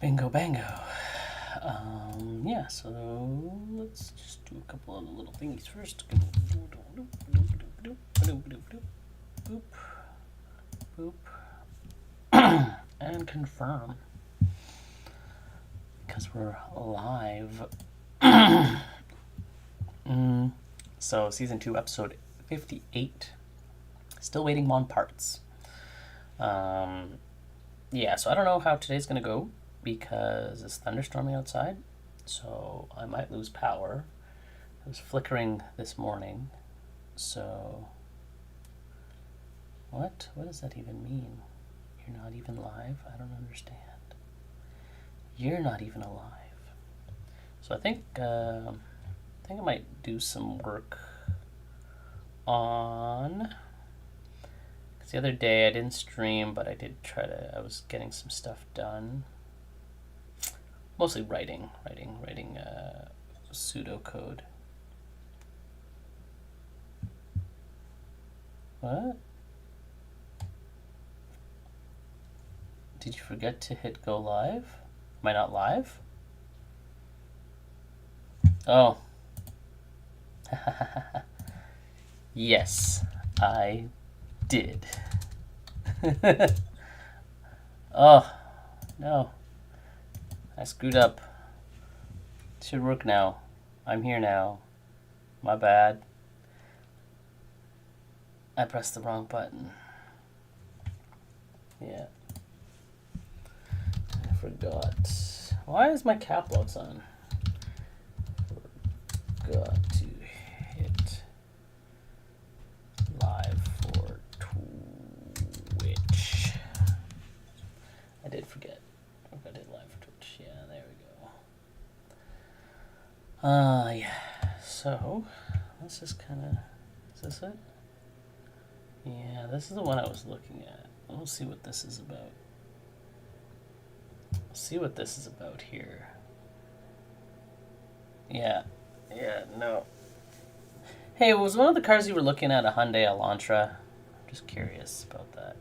Bingo bango. Yeah, so let's just do a couple of little thingies first. Boop, boop, and confirm. Because we're live. So, season 2, episode 58. Still waiting on parts. Yeah, so I don't know how today's going to go because it's thunderstorming outside. So I might lose power. It was flickering this morning. So what? What does that even mean? You're not even live? I don't understand. You're not even alive. So I think I might do some work on. Because the other day I didn't stream, but I did try to. I was getting some stuff done. Mostly writing pseudocode. What? Did you forget to hit go live? Am I not live? Oh. Yes, I did. Oh, no. I screwed up. It should work now. I'm here now. My bad. I pressed the wrong button. Yeah. I forgot. Why is my cap locks on? Forgot to hit live for Twitch. I did forget. I forgot to hit live for Twitch. Yeah, there we go. Yeah. So, let's just kind of... Is this it? Yeah, this is the one I was looking at. We'll see what this is about. See what this is about here. Yeah. Yeah, no. Hey, was one of the cars you were looking at a Hyundai Elantra? I'm just curious about that.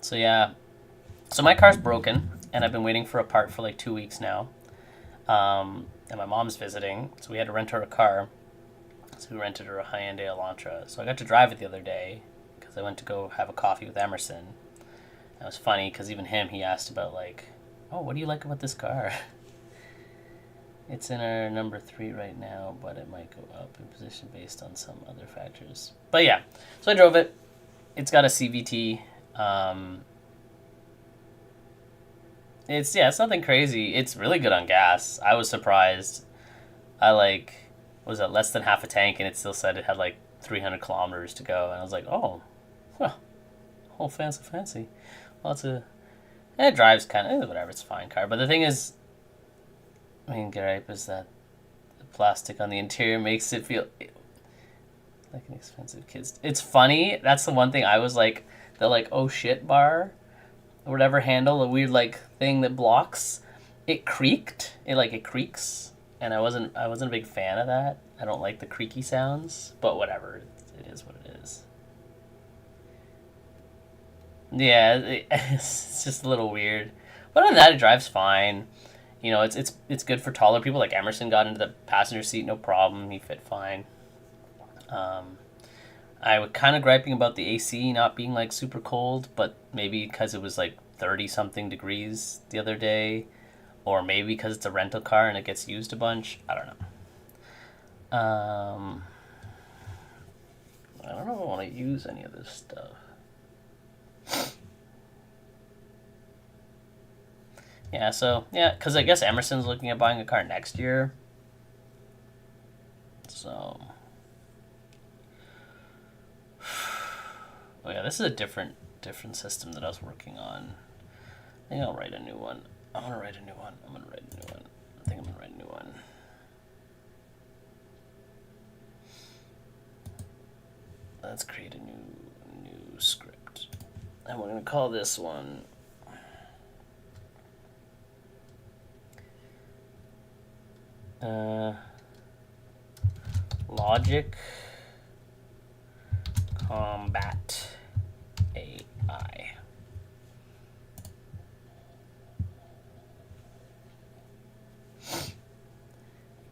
So yeah. So my car's broken, and I've been waiting for a part for like 2 weeks now. And my mom's visiting, so we had to rent her a car. So we rented her a Hyundai Elantra. So I got to drive it the other day because I went to go have a coffee with Emerson. And it was funny because even him, he asked about like, oh, what do you like about this car? It's in our number 3 right now, but it might go up in position based on some other factors. But yeah, so I drove it. It's got a CVT. It's nothing crazy. It's really good on gas. I was surprised. I was at less than half a tank, and it still said it had like 300 kilometers to go. And I was like, oh, well, oh, fancy. Well, it drives kind of whatever. It's a fine car. But the thing is, main gripe is that the plastic on the interior makes it feel like an expensive kid's. It's funny. That's the one thing I was like, the like oh shit bar. Or whatever handle, a weird like thing that blocks, it creaked. It creaks, and I wasn't a big fan of that. I don't like the creaky sounds, but whatever, it is what it is. Yeah, it's just a little weird, but other than that, it drives fine. You know, it's good for taller people. Like Emerson got into the passenger seat, no problem. He fit fine. I was kind of griping about the AC not being like super cold, but maybe because it was like 30 something degrees the other day, or maybe because it's a rental car and it gets used a bunch. I don't know. I don't know if I want to use any of this stuff. Yeah, so, yeah, because I guess Emerson's looking at buying a car next year. So... Oh yeah, this is a different system that I was working on. I think I'll write a new one. I think I'm gonna write a new one. Let's create a new script. And we're gonna call this one Logic Combat I.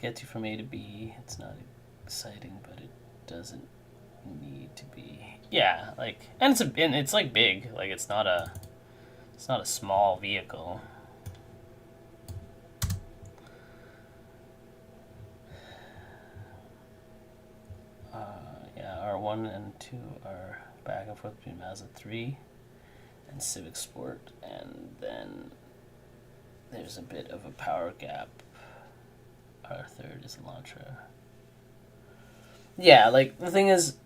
Get you from A to B. It's not exciting, but it doesn't need to be. Yeah, like, and it's like big. Like it's not a small vehicle. Yeah, R1 and 2 are back and forth between Mazda 3 and Civic Sport, and then there's a bit of a power gap. Our third is Elantra. Yeah, like, the thing is,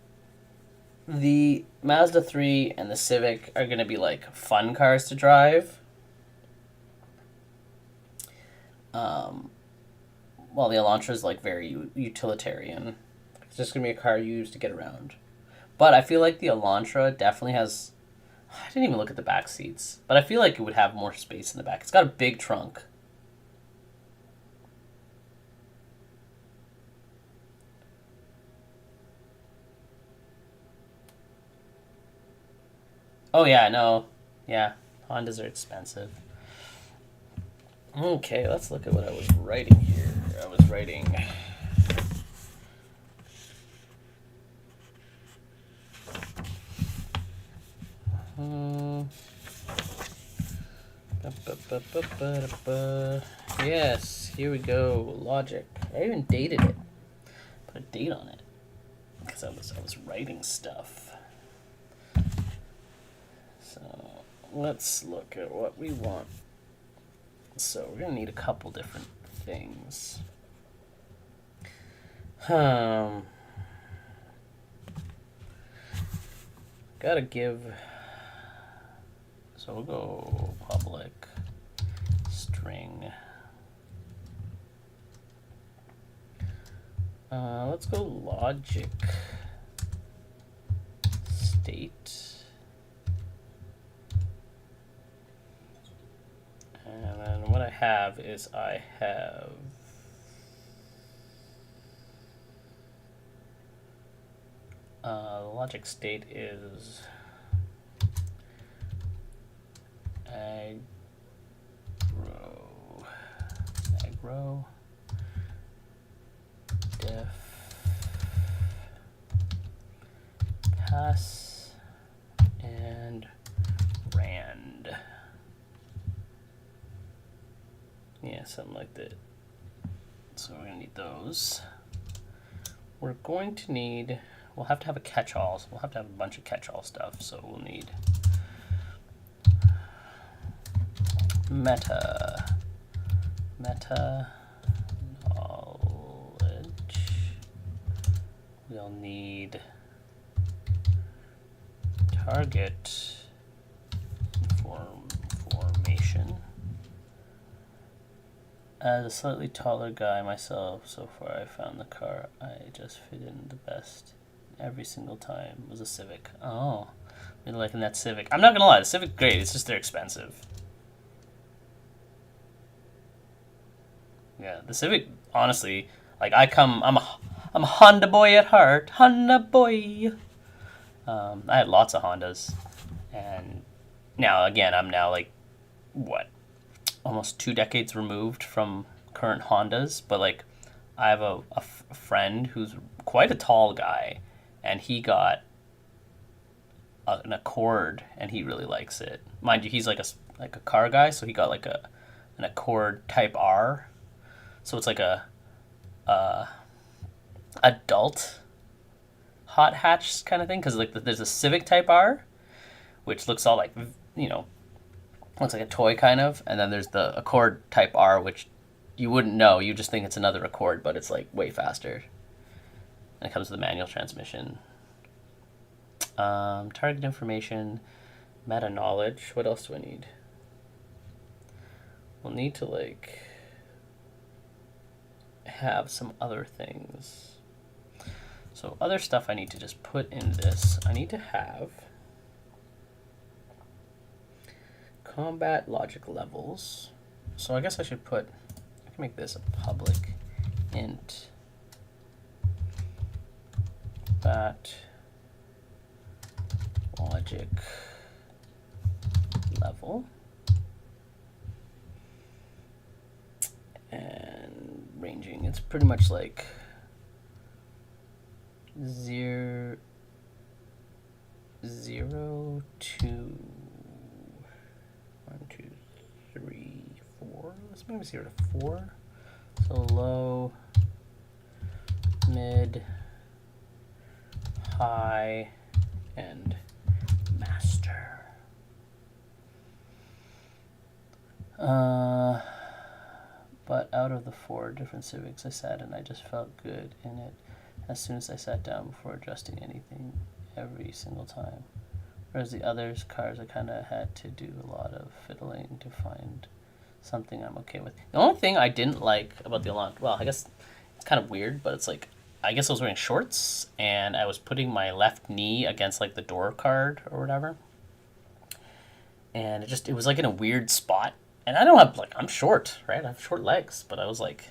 the Mazda 3 and the Civic are going to be, like, fun cars to drive. While the Elantra is, like, very utilitarian. It's just going to be a car you use to get around. But I feel like the Elantra definitely has... I didn't even look at the back seats. But I feel like it would have more space in the back. It's got a big trunk. Oh, yeah, no. Yeah, Hondas are expensive. Okay, let's look at what I was writing here. I was writing... Yes, here we go. Logic. I even dated it. Put a date on it because I was writing stuff. So let's look at what we want. So we're gonna need a couple different things. Gotta give. So we'll go public string. Let's go logic state. And then what I have is I have the logic state is agro def pass and rand. Yeah, something like that. So we're gonna need those. We're going to need, we'll have to have a catch-all, so we'll have to have a bunch of catch-all stuff. So we'll need meta knowledge. We'll need target formation. As a slightly taller guy myself, so far I found the car I just fit in the best every single time was a Civic. Oh, really liking that Civic. I'm not gonna lie, the Civic great. It's just they're expensive. Yeah, the Civic, honestly, like I'm a Honda boy at heart. Honda boy. I had lots of Hondas, and now again I'm now like what, almost 2 decades removed from current Hondas, but like I have a friend who's quite a tall guy, and he got an Accord, and he really likes it. Mind you, he's like a car guy, so he got like an Accord Type R. So it's like a adult hot hatch kind of thing, because like there's a Civic Type R, which looks all like, you know, looks like a toy kind of, and then there's the Accord Type R, which you wouldn't know. You just think it's another Accord, but it's like way faster. And it comes with a manual transmission. Target information, meta knowledge. What else do I need? We'll need to like have some other things. So other stuff I need to just put in this. I need to have combat logic levels. So I guess I should put, I can make this a public int that logic level. And ranging, it's pretty much like 0 to 1, 2, 3, 4. Let's maybe 0 to 4. So low, mid, high, and master. But out of the 4 different Civics I sat in, I just felt good in it as soon as I sat down before adjusting anything every single time. Whereas the others cars, I kind of had to do a lot of fiddling to find something I'm okay with. The only thing I didn't like about the Elan, well, I guess it's kind of weird, but it's like, I guess I was wearing shorts and I was putting my left knee against like the door card or whatever. And it was like in a weird spot. And I don't have, like, I'm short, right? I have short legs, but I was like,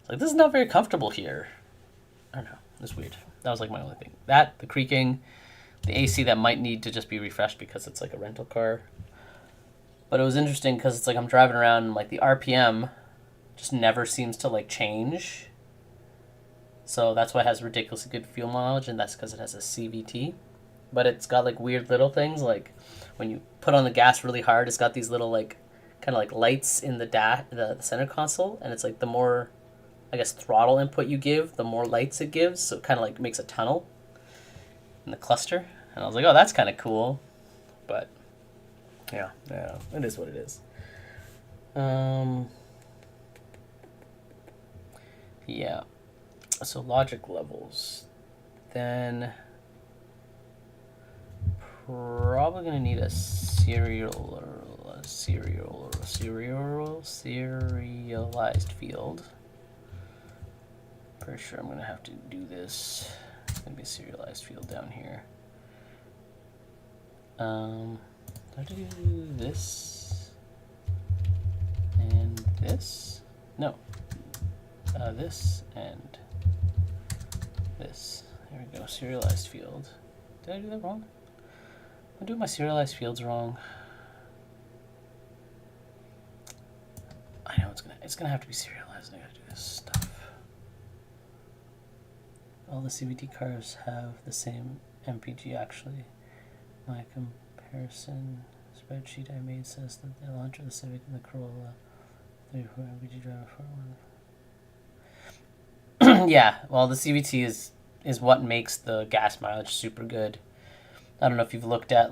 this is not very comfortable here. I don't know. It's weird. That was like my only thing. That, the creaking, the AC that might need to just be refreshed because it's like a rental car. But it was interesting because it's like I'm driving around and like the RPM just never seems to like change. So that's why it has ridiculously good fuel mileage, and that's because it has a CVT. But it's got like weird little things, like when you put on the gas really hard, it's got these little like kind of like lights in the center console, and it's like the more, I guess, throttle input you give, the more lights it gives, so it kind of like makes a tunnel in the cluster. And I was like, oh, that's kind of cool. But yeah, it is what it is. Yeah. So logic levels. Then probably gonna need a serialized field. Pretty sure I'm gonna have to do this. It's gonna be a serialized field down here. I have to do this and this. No, this and this. There we go. Serialized field. Did I do that wrong? I'm doing my serialized fields wrong. I know it's gonna have to be serialized. I gotta do this stuff. All the CVT cars have the same MPG actually. My comparison spreadsheet I made says that the Elantra, the Civic, and the Corolla 34 MPG driver for one. Yeah, well the CVT is what makes the gas mileage super good. I don't know if you've looked at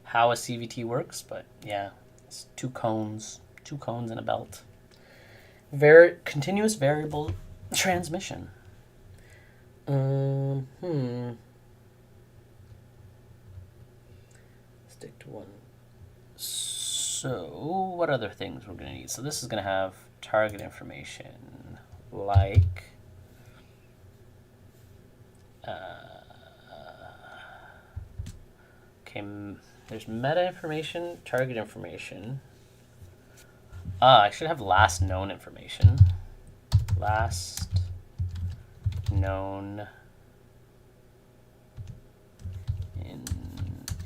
how a CVT works, but yeah, it's two cones and a belt. Continuous variable transmission. Stick to one. So what other things we're gonna need? So this is gonna have target information like there's meta information, target information. I should have last known information. Last known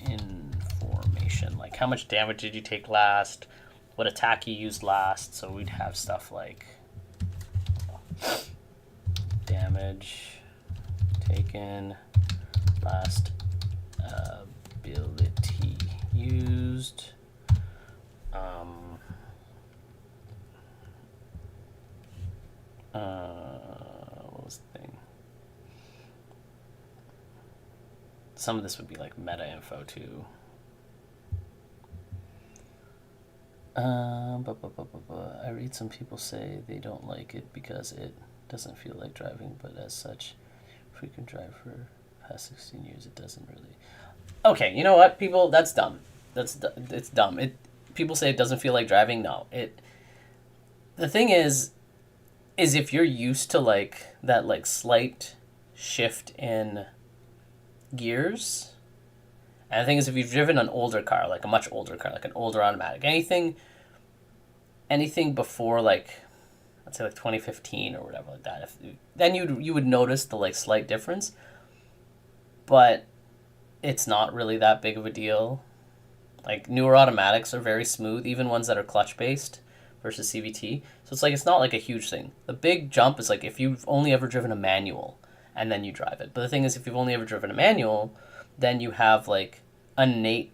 information. Like how much damage did you take last? What attack you used last? So we'd have stuff like damage taken, last ability used, what was the thing? Some of this would be like meta info too. I read some people say they don't like it because it doesn't feel like driving, but as such, frequent drive for past 16 years, it doesn't really. Okay, you know what, people? That's dumb. It's dumb. People say it doesn't feel like driving. No, the thing is if you're used to like that like slight shift in gears, and the thing is if you've driven an older car, like a much older car, like an older automatic, anything before like let's say like 2015 or whatever like that, then you would notice the like slight difference. but it's not really that big of a deal. Like newer automatics are very smooth, even ones that are clutch based versus CVT. So it's like it's not like a huge thing. The big jump is like if you've only ever driven a manual and then you drive it. But the thing is, if you've only ever driven a manual, then you have like innate.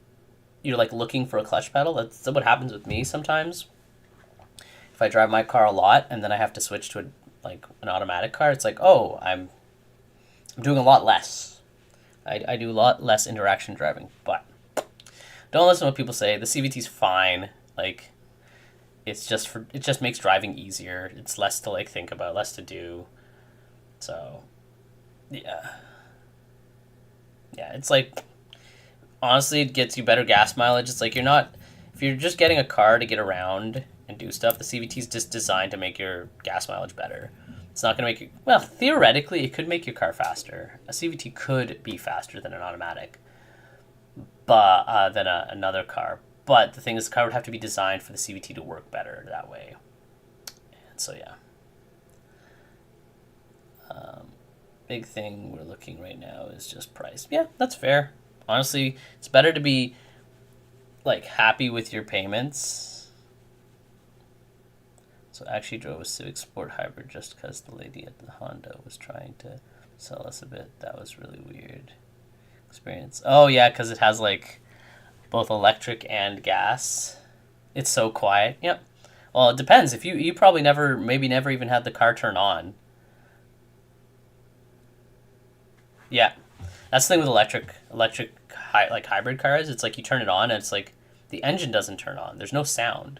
You're like looking for a clutch pedal. That's what happens with me sometimes. If I drive my car a lot and then I have to switch to an automatic car, it's like, oh, I'm doing a lot less. I do a lot less interaction driving, but don't listen to what people say. The CVT's fine. Like, it just makes driving easier. It's less to like think about, less to do. So, yeah, it's like honestly, it gets you better gas mileage. It's like if you're just getting a car to get around and do stuff, the CVT is just designed to make your gas mileage better. It's not going to make you, well, theoretically, it could make your car faster. A CVT could be faster than an automatic, but than another car. But the thing is, the car would have to be designed for the CVT to work better that way. And so, yeah. Big thing we're looking right now is just price. Yeah, that's fair. Honestly, it's better to be like happy with your payments. So I actually drove a Civic Sport Hybrid just because the lady at the Honda was trying to sell us a bit. That was really weird experience. Oh yeah, because it has like both electric and gas. It's so quiet. Yep. Well, it depends. If you probably never even had the car turn on. Yeah. That's the thing with electric hybrid cars. It's like you turn it on and it's like the engine doesn't turn on. There's no sound.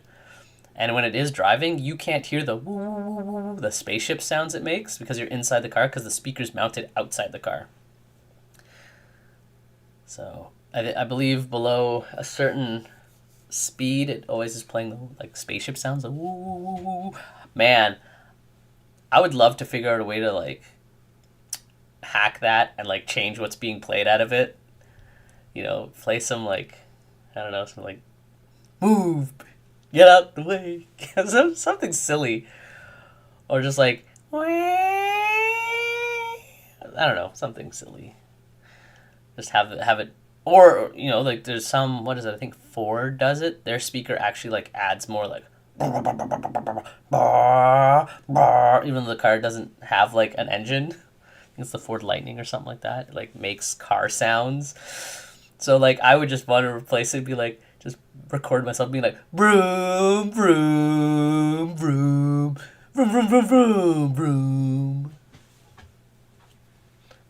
And when it is driving, you can't hear the spaceship sounds it makes because you're inside the car because the speaker's mounted outside the car. So I believe below a certain speed, it always is playing like spaceship sounds. Like, woo. Man, I would love to figure out a way to like hack that and like change what's being played out of it. You know, play some like, I don't know, some like, move, get out the way, something silly, or just like, I don't know, something silly. Just have it, or you know, like there's some, what is it? I think Ford does it. Their speaker actually like adds more like, even though the car doesn't have like an engine. I think it's the Ford Lightning or something like that. It like makes car sounds. So like I would just want to replace it and be like just record myself being like vroom vroom vroom vroom vroom vroom vroom vroom.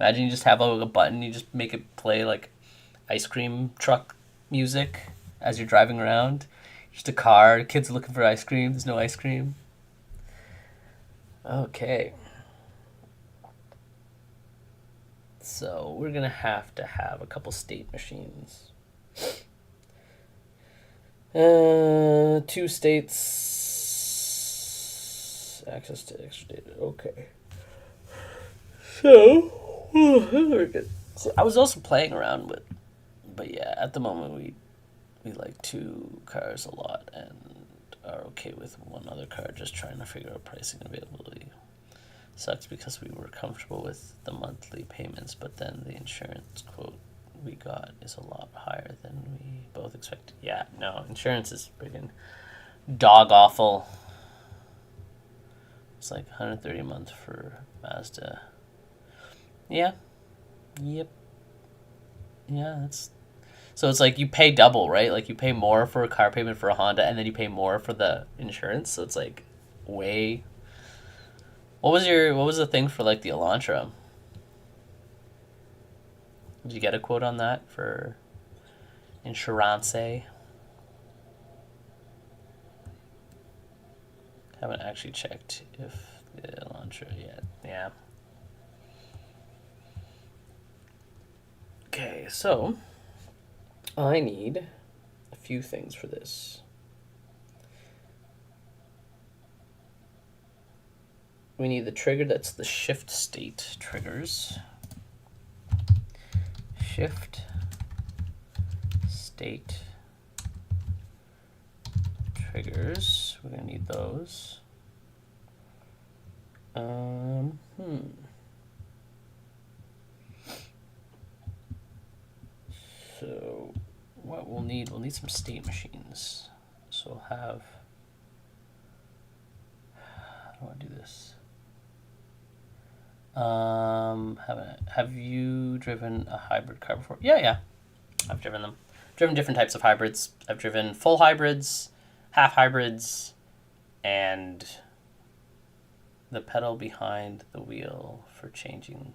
Imagine you just have a button, you just make it play like ice cream truck music as you're driving around. Just a car, kids looking for ice cream, there's no ice cream. Okay. So we're going to have a couple state machines. 2 states, access to extra data. Okay. So, very good. So I was also playing around with, but yeah, at the moment we like 2 cars a lot and are okay with one other car, just trying to figure out pricing and availability. Sucks because we were comfortable with the monthly payments, but then the insurance quote we got is a lot higher than we both expected. Yeah, no, insurance is freaking dog awful. It's like $130 a month for Mazda. Yeah. Yep. Yeah, that's... So it's like you pay double, right? Like you pay more for a car payment for a Honda, and then you pay more for the insurance. So it's like way... What was the thing for like the Elantra? Did you get a quote on that for insurance? Haven't actually checked if the Elantra yet. Yeah. Okay, so I need a few things for this. We need the trigger that's the shift state triggers. Shift state triggers. We're gonna need those. So what we'll need some state machines. So we'll have, how do I do this? Have you driven a hybrid car before? Yeah, I've driven them. Driven different types of hybrids. I've driven full hybrids, half hybrids, and the pedal behind the wheel for changing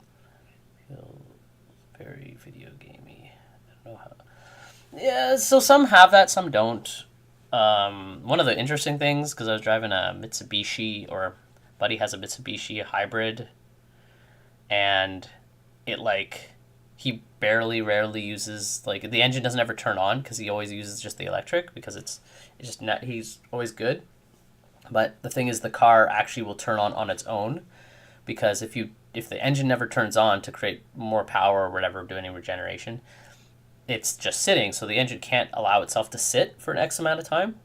feels very video gamey. I don't know how. Yeah, so some have that, some don't. One of the interesting things, because I was driving a Mitsubishi, or buddy has a Mitsubishi hybrid, and it like he rarely uses, like, the engine doesn't ever turn on because he always uses just the electric because it's just not, he's always good. But the thing is, the car actually will turn on its own, because if the engine never turns on to create more power or whatever, do any regeneration, it's just sitting, so the engine can't allow itself to sit for an X amount of time.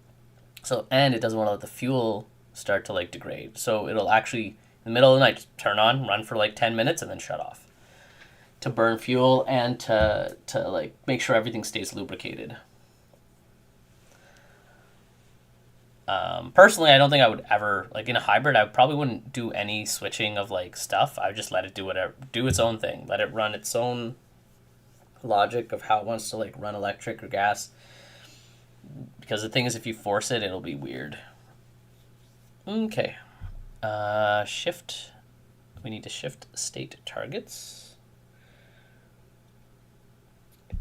So, and it doesn't want to let the fuel start to like degrade. So it'll actually, in the middle of the night, turn on, run for like 10 minutes, and then shut off to burn fuel and to like make sure everything stays lubricated. Personally, I don't think I would ever, like in a hybrid, I probably wouldn't do any switching of like stuff. I would just let it do its own thing. Let it run its own logic of how it wants to like run electric or gas. Because the thing is, if you force it, it'll be weird. Okay. Shift. We need to shift state targets.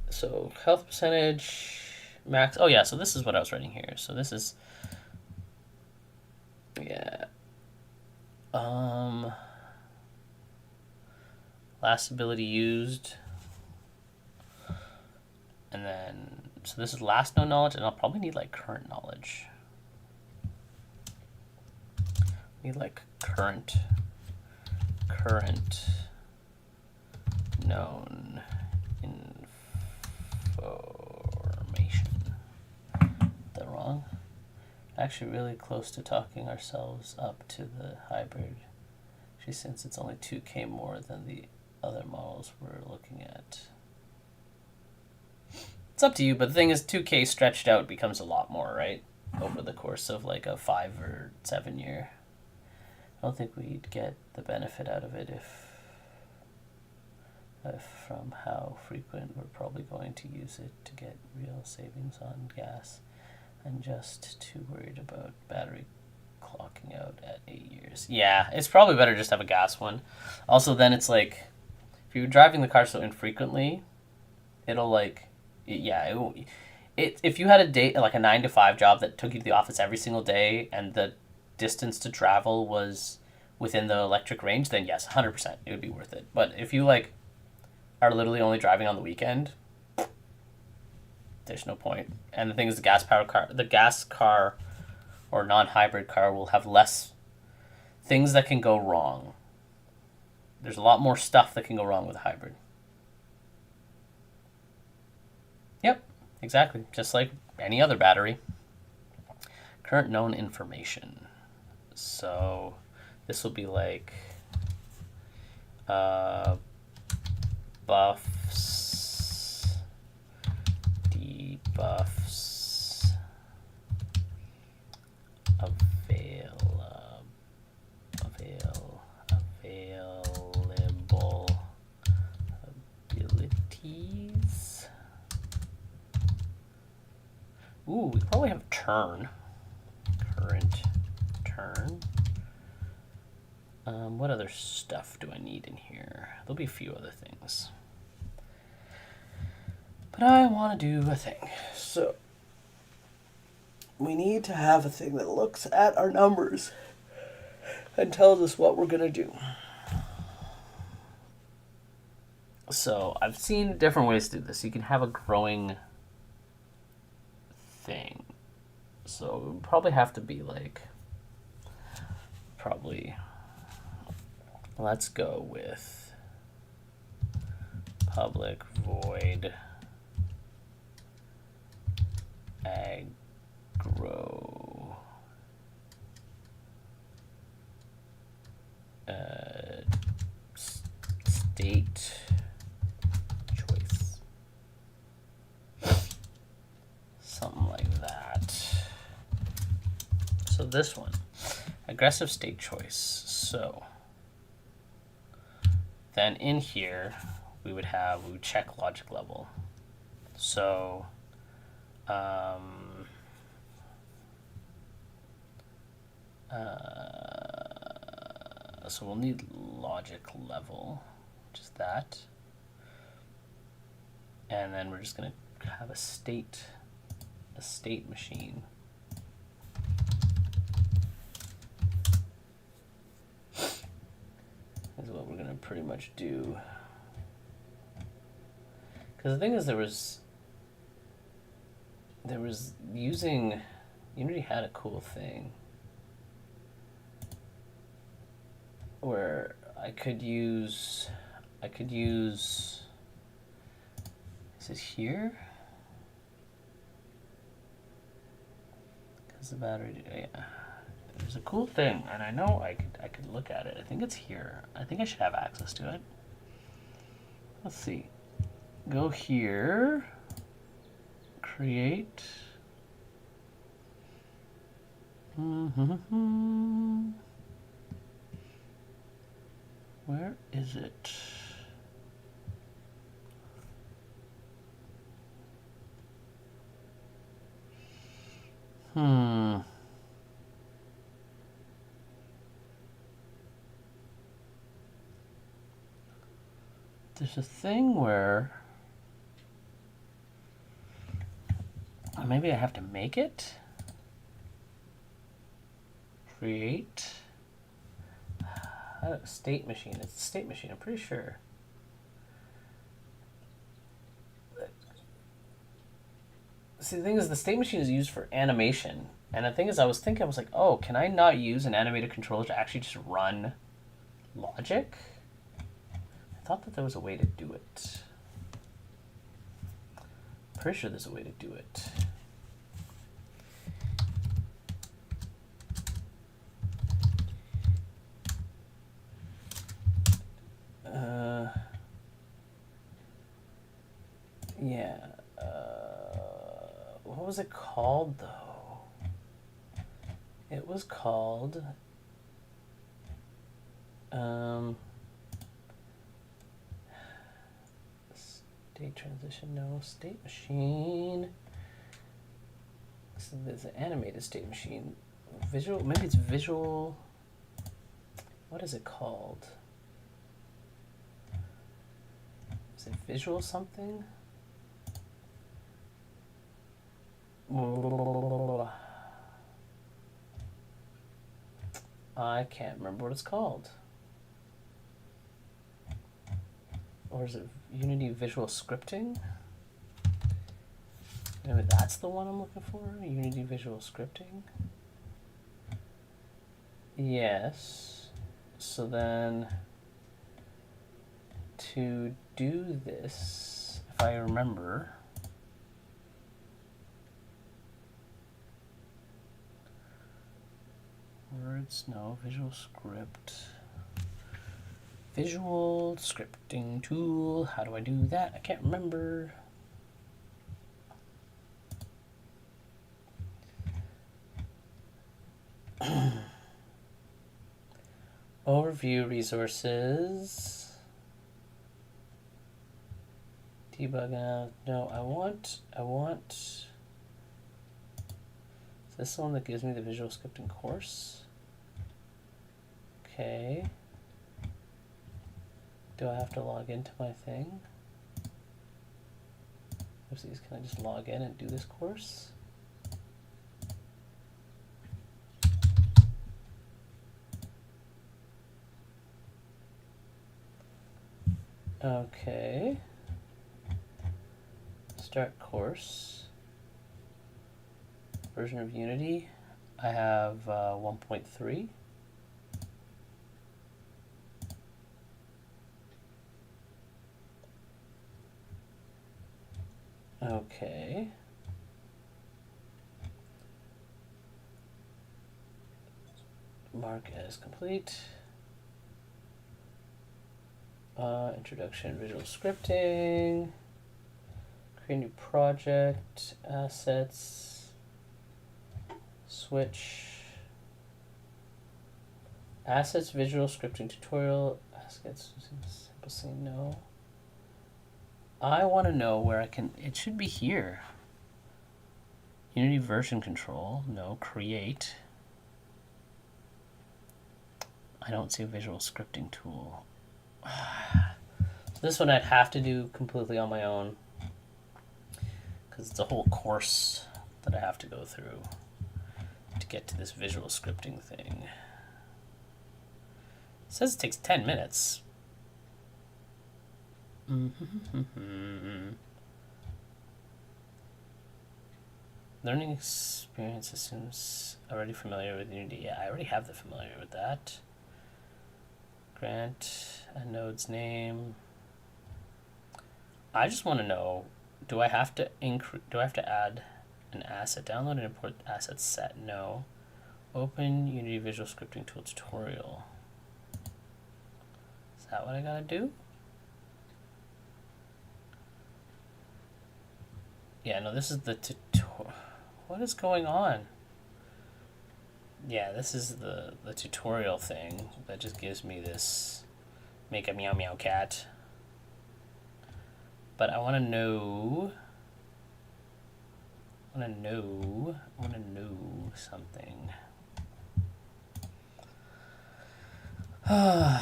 So health percentage, max. Oh yeah, so this is what I was writing here. So this is, yeah. Last ability used. And then, so this is last known knowledge, and I'll probably need like current knowledge. Need like current known information. Is that wrong? Actually really close to talking ourselves up to the hybrid. Actually, since it's only 2K more than the other models we're looking at. It's up to you, but the thing is, 2K stretched out becomes a lot more, right? Over the course of like a 5 or 7 year. I don't think we'd get the benefit out of it if from how frequent we're probably going to use it to get real savings on gas. I'm just too worried about battery clocking out at 8 years. Yeah, it's probably better just to have a gas one. Also, then it's like, if you're driving the car so infrequently, it'll like, if you had a day, like a 9 to 5 job that took you to the office every single day, and the distance to travel was within the electric range, then yes, 100%, it would be worth it. But if you like are literally only driving on the weekend, there's no point. And the thing is, the gas car or non-hybrid car will have less things that can go wrong. There's a lot more stuff that can go wrong with a hybrid. Yep, exactly. Just like any other battery. Current known information. So this will be like buffs, debuffs, available abilities. Ooh, we probably have turn. Current turn. What other stuff do I need in here? There'll be a few other things. But I want to do a thing. So, we need to have a thing that looks at our numbers and tells us what we're going to do. So, I've seen different ways to do this. You can have a growing thing. So, it would probably have to be like, let's go with public void aggro state choice. So this one, aggressive state choice. So then in here, we would check logic level. So so we'll need logic level, which is that. And then we're just going to have a state machine. Is what we're going to pretty much do. Because the thing is, there was using Unity had a cool thing where I could use is it here? Because the battery, yeah. There's a cool thing, and I know I could look at it. I think it's here. I think I should have access to it. Let's see. Go here. Create. Where is it? There's a thing where maybe I have to make it. Create. State machine. It's a state machine, I'm pretty sure. See, the thing is, the state machine is used for animation. And the thing is, I was like, oh, can I not use an animated controller to actually just run logic? I thought that there was a way to do it. Pretty sure there's a way to do it. Yeah. What was it called, though? It was called state transition, no, state machine. So there's an animated state machine. Visual, maybe it's visual. What is it called? Is it visual something? I can't remember what it's called. Or is it Unity Visual Scripting? Maybe that's the one I'm looking for? Unity Visual Scripting? Yes. So then, to do this, if I remember, words, no, visual script. Visual scripting tool, how do I do that? I can't remember. Overview resources. Debug now. No, I want. Is this the one that gives me the visual scripting course? Okay. Do I have to log into my thing? Oopsies, can I just log in and do this course? Okay. Start course. Version of Unity. I have 1.3. Okay. Mark as complete. Introduction, visual scripting. Create new project, assets, switch. Assets visual scripting tutorial. Assets simple say no. I want to know where I can. It should be here. Unity version control. No. Create. I don't see a visual scripting tool. This one I'd have to do completely on my own because it's a whole course that I have to go through to get to this visual scripting thing. It says it takes 10 minutes. Learning experience assumes already familiar with Unity. Yeah, I already have the familiar with that. Grant a node's name. I just want to know, do I have to add an asset? Download and import asset set. No. Open Unity Visual Scripting Tool tutorial. Is that what I gotta do? Yeah, no, this is the tutorial. What is going on? Yeah, this is the tutorial thing that just gives me this make a meow meow cat. But I want to know. I want to know something. Yeah,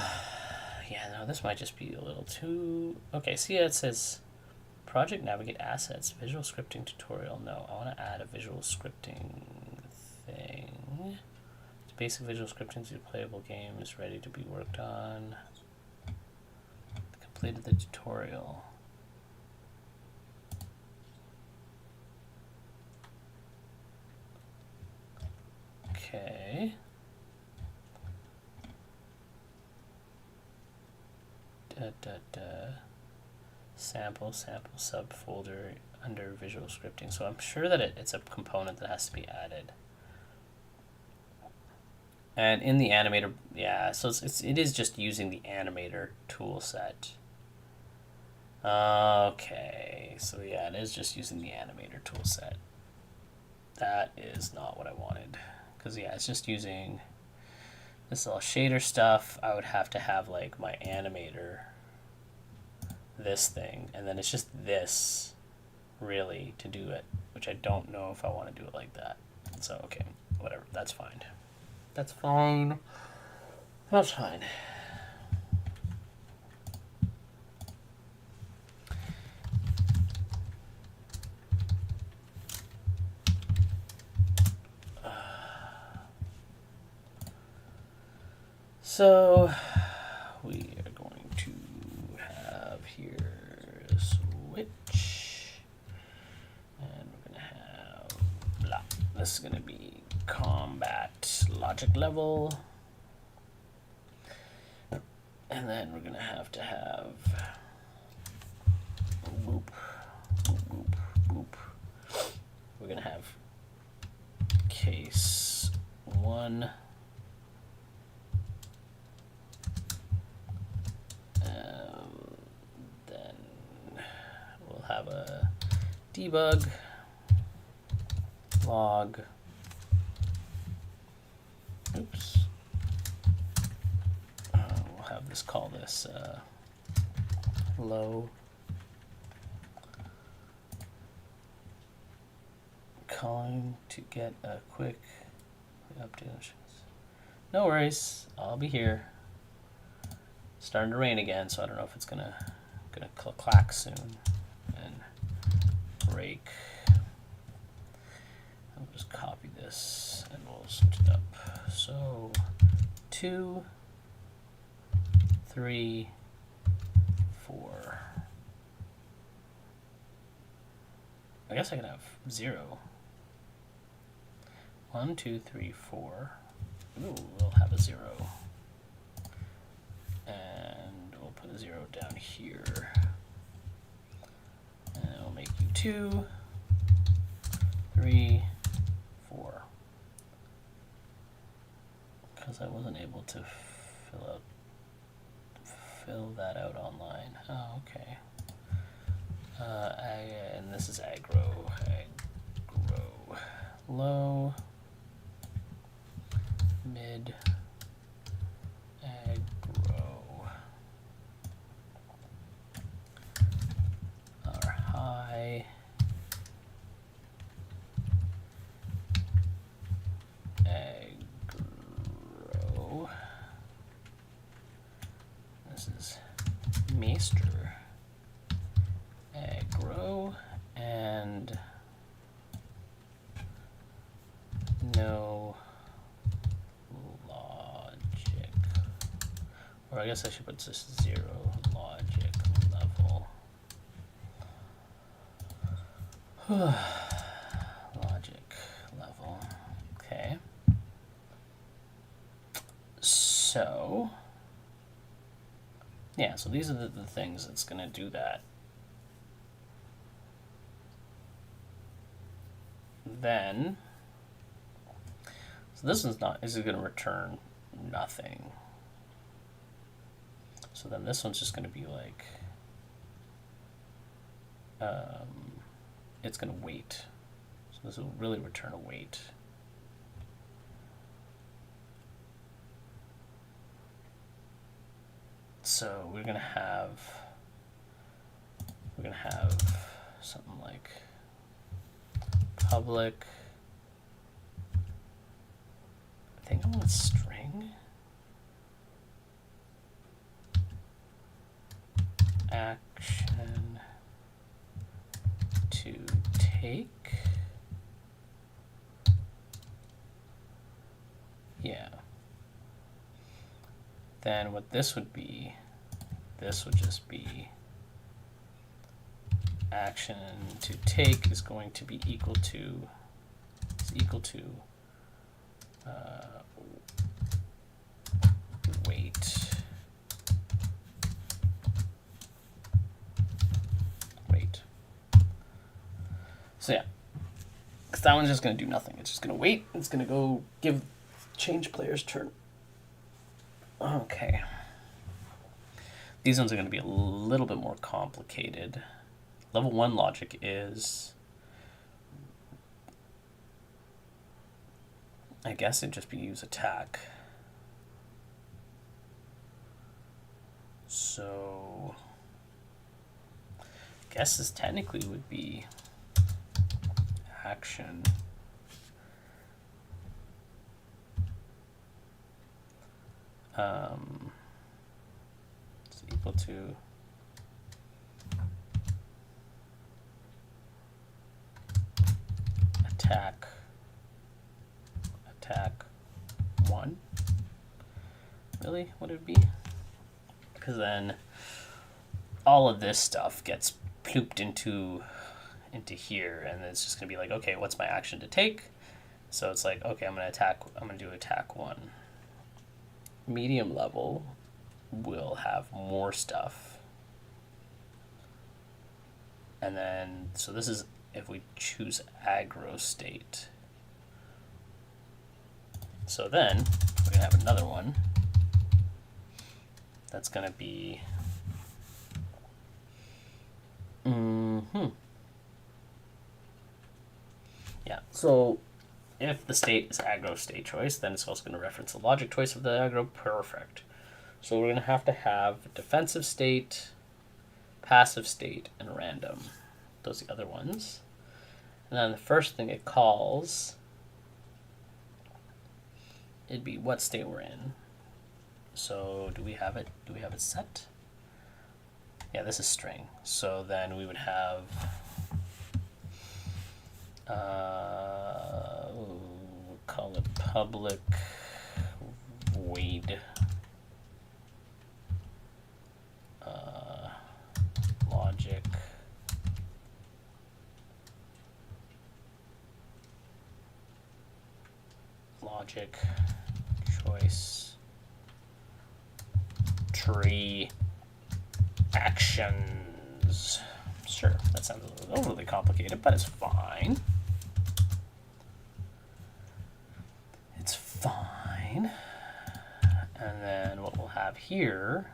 no, this might just be a little too. Okay, see, it says Project Navigate Assets Visual Scripting Tutorial. No, I want to add a visual scripting thing. Basic visual scripting to playable game is ready to be worked on. Completed the tutorial. Okay. Sample subfolder under visual scripting. So I'm sure that it's a component that has to be added. And in the animator, yeah, so it is just using the animator tool set. Okay, so yeah, it is just using the animator tool set. That is not what I wanted. Because yeah, it's just using this all shader stuff. I would have to have like my animator, this thing, and then it's just this really to do it, which I don't know if I want to do it like that. So okay, whatever, that's fine. That's fine. That's fine. So we are going to have here a switch, and we're going to have blah. This is going to be combat logic level, and then we're going to have boop, boop, boop, boop. We're going to have case 1, then we'll have a debug log. Oops. We'll have this call this low. Calling to get a quick update. No worries, I'll be here. It's starting to rain again, so I don't know if it's gonna clack soon and break. I'll just copy this and we'll switch it up. So 2, 3, 4. I guess I can have 0. 1, 2, 3, 4. Ooh, we'll have a 0. And we'll put a 0 down here. And we'll make you 2, 3, 4. Because I wasn't able to fill that out online. Oh, okay. And this is aggro. Low, mid, this is master aggro and no logic. Or I guess I should put just 0 logic level. Logic level. Okay. So, yeah, so these are the things that's going to do that. Then, so this one's not, is going to return nothing. So then this one's just going to be like, it's going to wait. So this will really return a wait. So we're going to have something like public, I think I want string, action to take. Yeah. Then what this would be, this would just be action to take is going to be equal to, wait. So yeah, because that one's just going to do nothing. It's just going to wait. It's going to go change player's turn. Okay. These ones are going to be a little bit more complicated. Level 1 logic is, I guess it'd just be use attack. So, I guess this technically would be action. It's equal to attack 1. Really? What would it be? Because then all of this stuff gets plooped into here, and it's just gonna be like, okay, what's my action to take? So it's like, okay, I'm gonna do attack 1. Medium level will have more stuff. And then, so this is if we choose aggro state. So then we're gonna have another one that's gonna be yeah, so if the state is aggro state choice, then it's also going to reference the logic choice of the aggro. Perfect. So we're going to have defensive state, passive state, and random. Those are the other ones. And then the first thing it calls, it'd be what state we're in. So do we have it? Do we have it set? Yeah, this is string. So then we would have we'll call it public void logic choice tree actions. Sure, that sounds a little overly complicated, but it's fine. It's fine. And then what we'll have here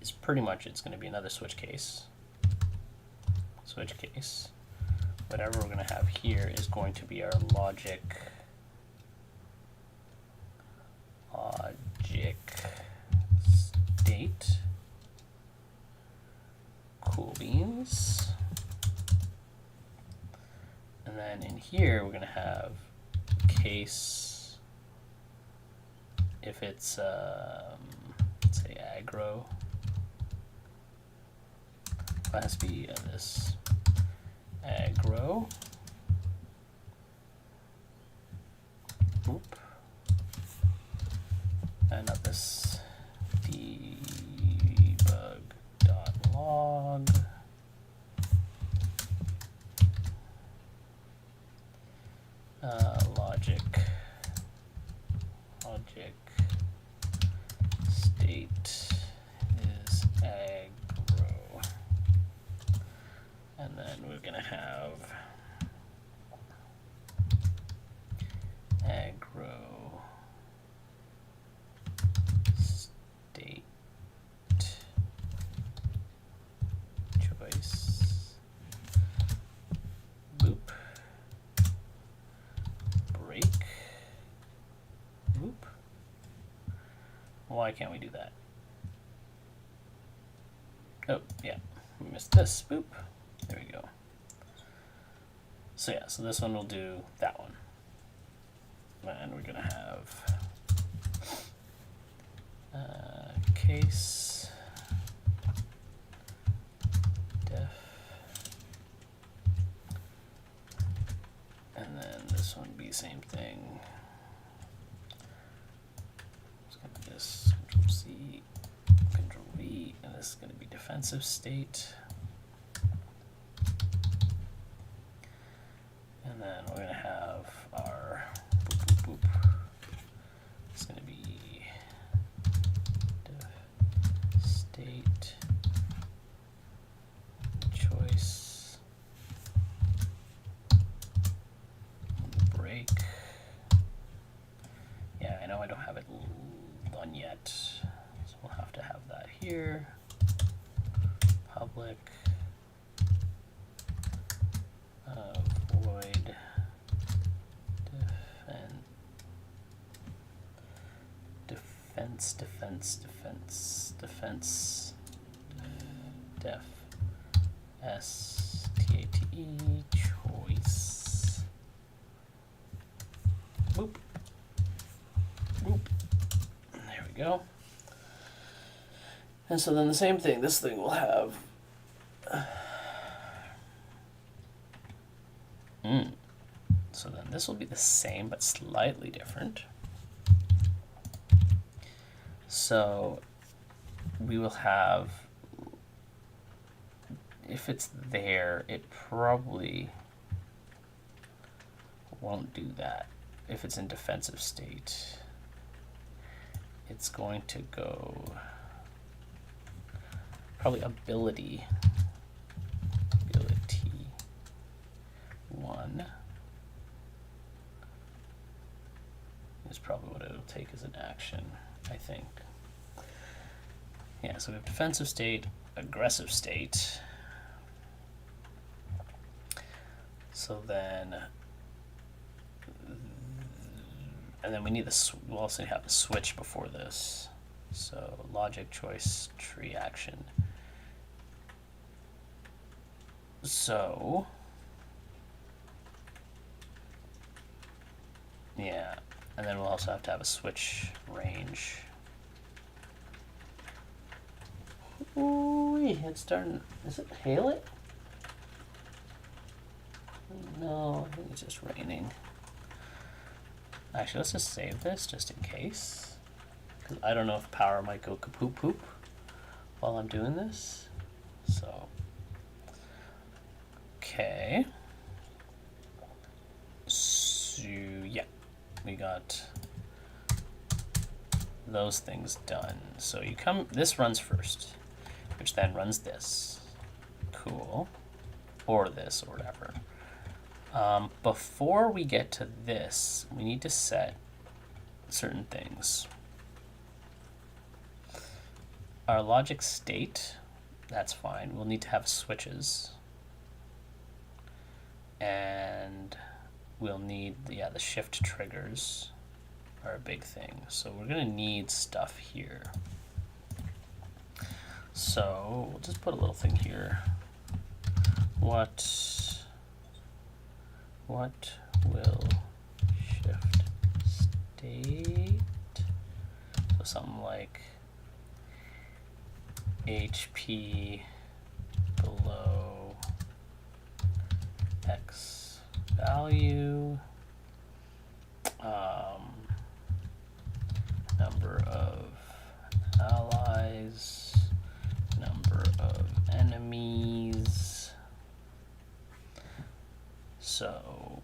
is pretty much, it's going to be another switch case. Switch case. Whatever we're going to have here is going to be our logic state. Cool beans. And then in here we're going to have case if it's let's say aggro So it has to be this aggro. Oop. And not this debug.log. Logic state is aggro. And then we're going to have aggro state choice boop break boop. Why can't we do that? Oh, yeah, we missed this. Boop. There we go. So yeah, so this one will do that one. And we're going to have case def. And then this one be the same thing. It's going to be this Control C, Control V, and this is going to be defensive state. And then we're going to have our boop, boop, boop. It's going to be state choice break. Yeah, I know I don't have it done yet, so we'll have to have that here. Public void defense def state choice boop boop. There we go. And so then the same thing, this thing will have so then this will be the same but slightly different. So we will have, if it's there, it probably won't do that. If it's in defensive state, it's going to go probably ability 1 is probably what it'll take as an action, I think. Yeah, so we have defensive state, aggressive state. So then, and then we need this, we'll also have a switch before this. So logic choice tree action. So, yeah, and then we'll also have to have a switch range. Ooh, it's starting. Is it hail it? No, I think it's just raining. Actually, let's just save this just in case. Because I don't know if power might go kapoop poop while I'm doing this. So, okay. So, yeah, we got those things done. So you come, this runs first, which then runs this. Cool. Or this, or whatever. Before we get to this, we need to set certain things. Our logic state, that's fine. We'll need to have switches. And we'll need, yeah, the shift triggers are a big thing. So we're gonna need stuff here. So we'll just put a little thing here. What will shift state? So something like HP below X value, number of allies, number of enemies. So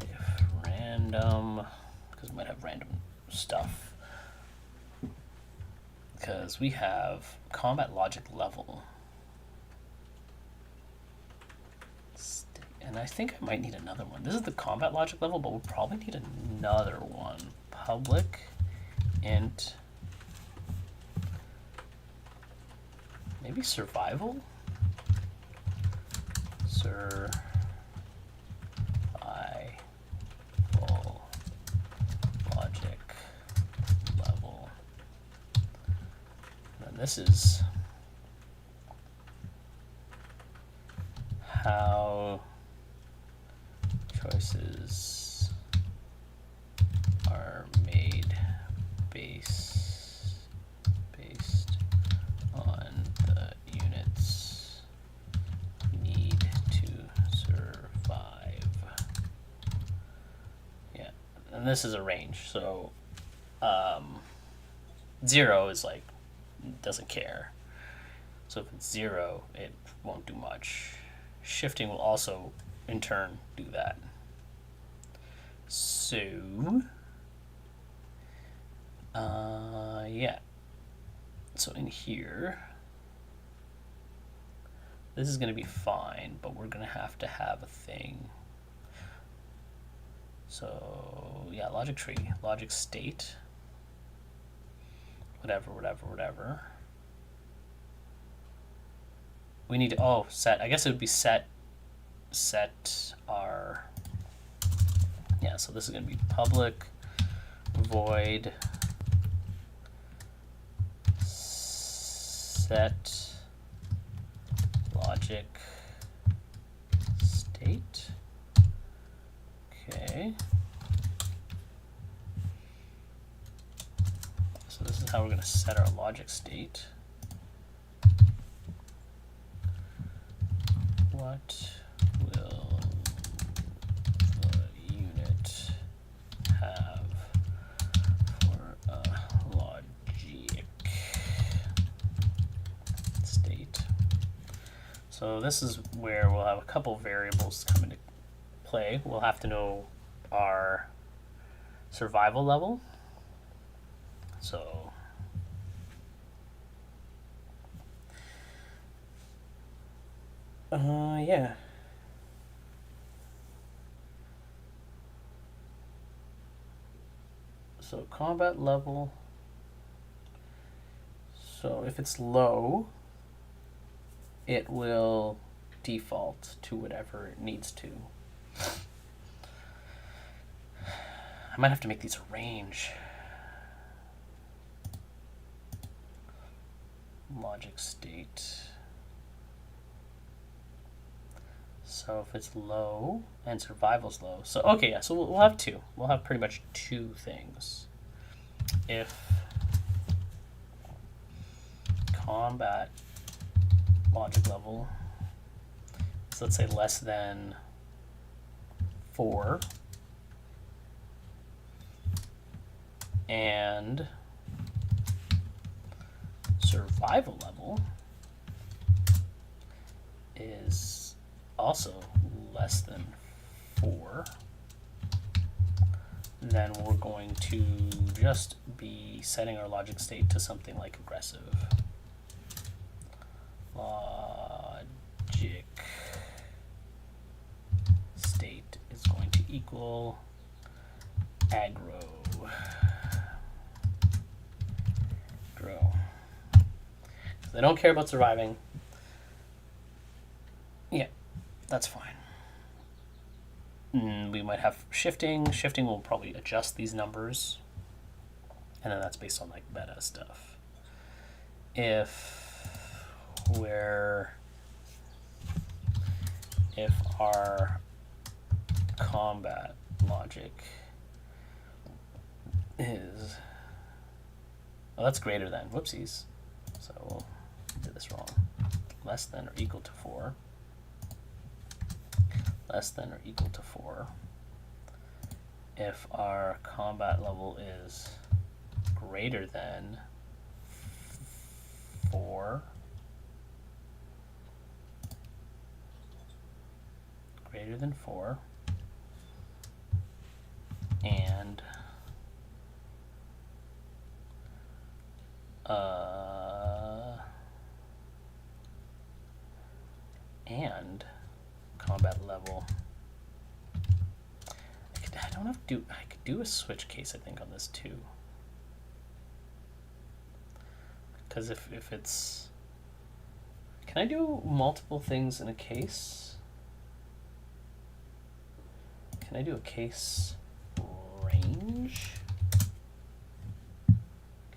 if random, because we might have random stuff, because we have combat logic level. And I think I might need another one. This is the combat logic level, but we'll probably need another one. Public int, maybe survival? Survival logic level. And this is how choices are made based on the units need to survive. Yeah, and this is a range, so 0 is like, doesn't care. So if it's 0, it won't do much. Shifting will also in turn do that. So yeah, so in here this is going to be fine, but we're going to have a thing. So yeah, logic tree, logic state, whatever. We need to set, I guess it would be set our, yeah, so this is going to be public void set logic state. Okay, so this is how we're going to set our logic state. What will the unit have for a logic state? So this is where we'll have a couple variables come into play. We'll have to know our survival level. So yeah. So combat level. So if it's low, it will default to whatever it needs to. I might have to make these a range. Logic state. So if it's low and survival's low, so okay, yeah, so we'll have two. We'll have pretty much two things. If combat logic level is, let's say, less than 4, and survival level is also less than 4, then we're going to just be setting our logic state to something like aggressive. Logic state is going to equal aggro. They don't care about surviving. Yeah, that's fine. We might have shifting. Shifting will probably adjust these numbers, and then that's based on like meta stuff. If our combat logic is, oh, that's greater than, whoopsies, so we'll do this wrong, less than or equal to 4, less than or equal to 4. If our combat level is greater than 4, and combat level. I don't have to do. I could do a switch case, I think, on this too. Because if it's, can I do multiple things in a case? Can I do a case range?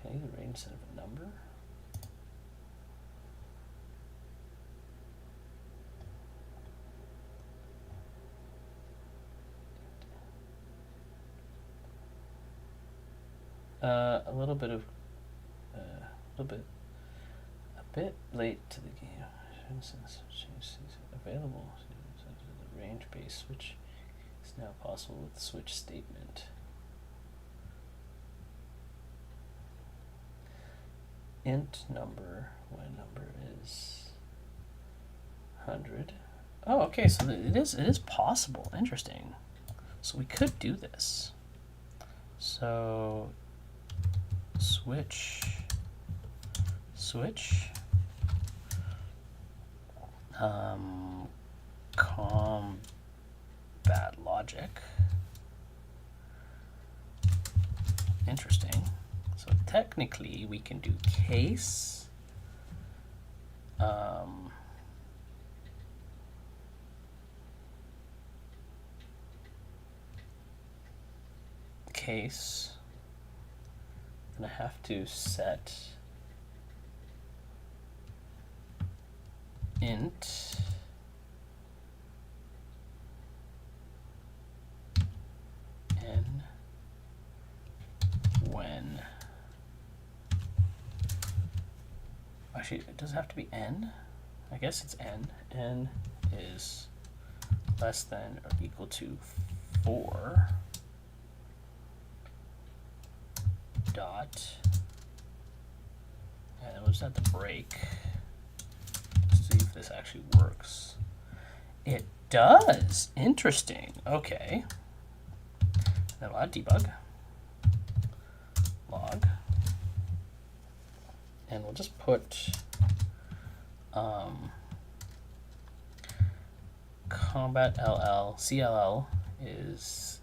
Can I use a range instead of a number? A bit late to the game. Available. The range-based switch is now possible with the switch statement. Int number when number is 100. Oh, okay. So it is possible. Interesting. So we could do this. So switch combat logic. Interesting. So technically we can do case and I have to set int n when, actually it doesn't have to be n, I guess it's n is less than or equal to 4 dot, and we'll just have to break to see if this actually works. It does. Interesting. Okay. Then we'll add debug log, and we'll just put combat CLL is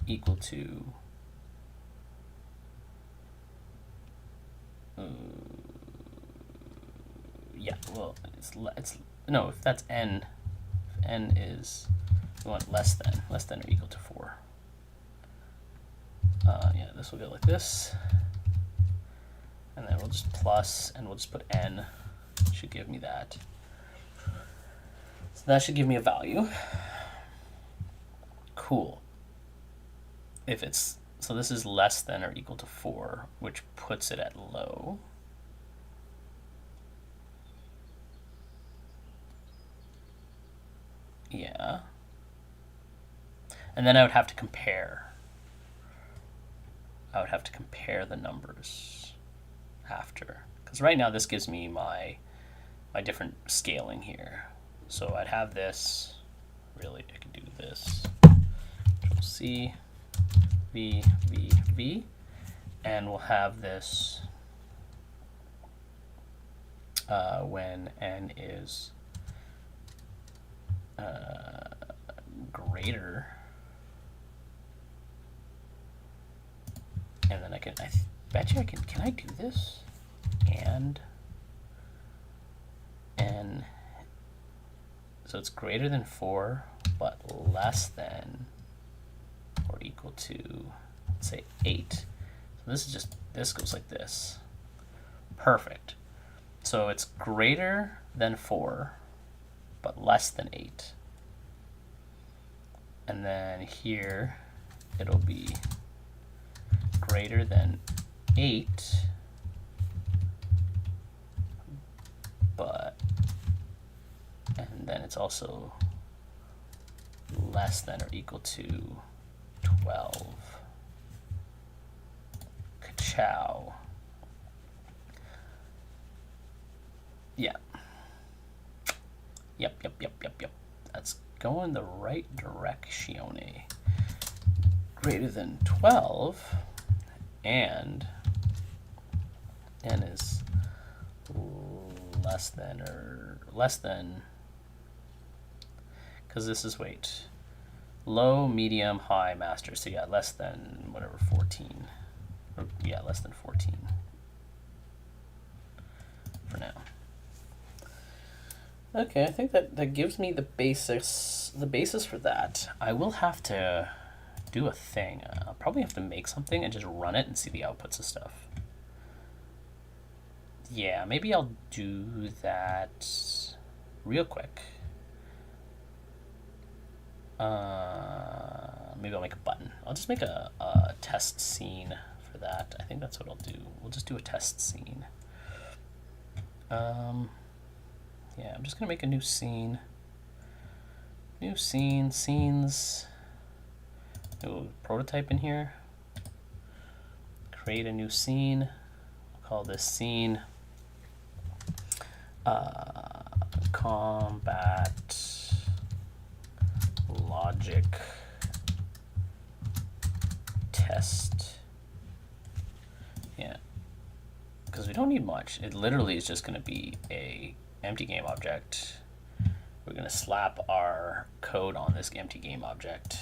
equal to yeah, well, it's no, if that's n, if n is, we want less than or equal to 4. Yeah, this will go like this, and then we'll just plus, and we'll just put n, should give me that. So that should give me a value. Cool. If it's, so this is less than or equal to 4, which puts it at low. Yeah. And then I would have to compare. I would have to compare the numbers after. Because right now this gives me my different scaling here. So I'd have this, really, I could do this. Control C, V, V, V, and we'll have this when n is greater, and then I bet you can I do this? And n, so it's greater than 4, but less than or equal to, let's say, 8. So this is just, this goes like this. Perfect. So it's greater than 4, but less than 8. And then here it'll be greater than 8, but, and then it's also less than or equal to 12. Ka-chow. Yeah. Yep. That's going the right direction. Greater than 12, and n is less than, because this is, wait, low, medium, high, master. So yeah, less than whatever, 14. Or, yeah, less than 14 for now. Okay, I think that gives me the basis for that. I will have to do a thing. I'll probably have to make something and just run it and see the outputs of stuff. Yeah, maybe I'll do that real quick. Maybe I'll make a button. I'll just make a test scene for that. I think that's what I'll do. We'll just do a test scene. Yeah, I'm just gonna make a new scene. Scenes. New prototype in here. Create a new scene. We'll call this scene combat logic test. Yeah, because we don't need much. It literally is just going to be a empty game object. We're going to slap our code on this empty game object.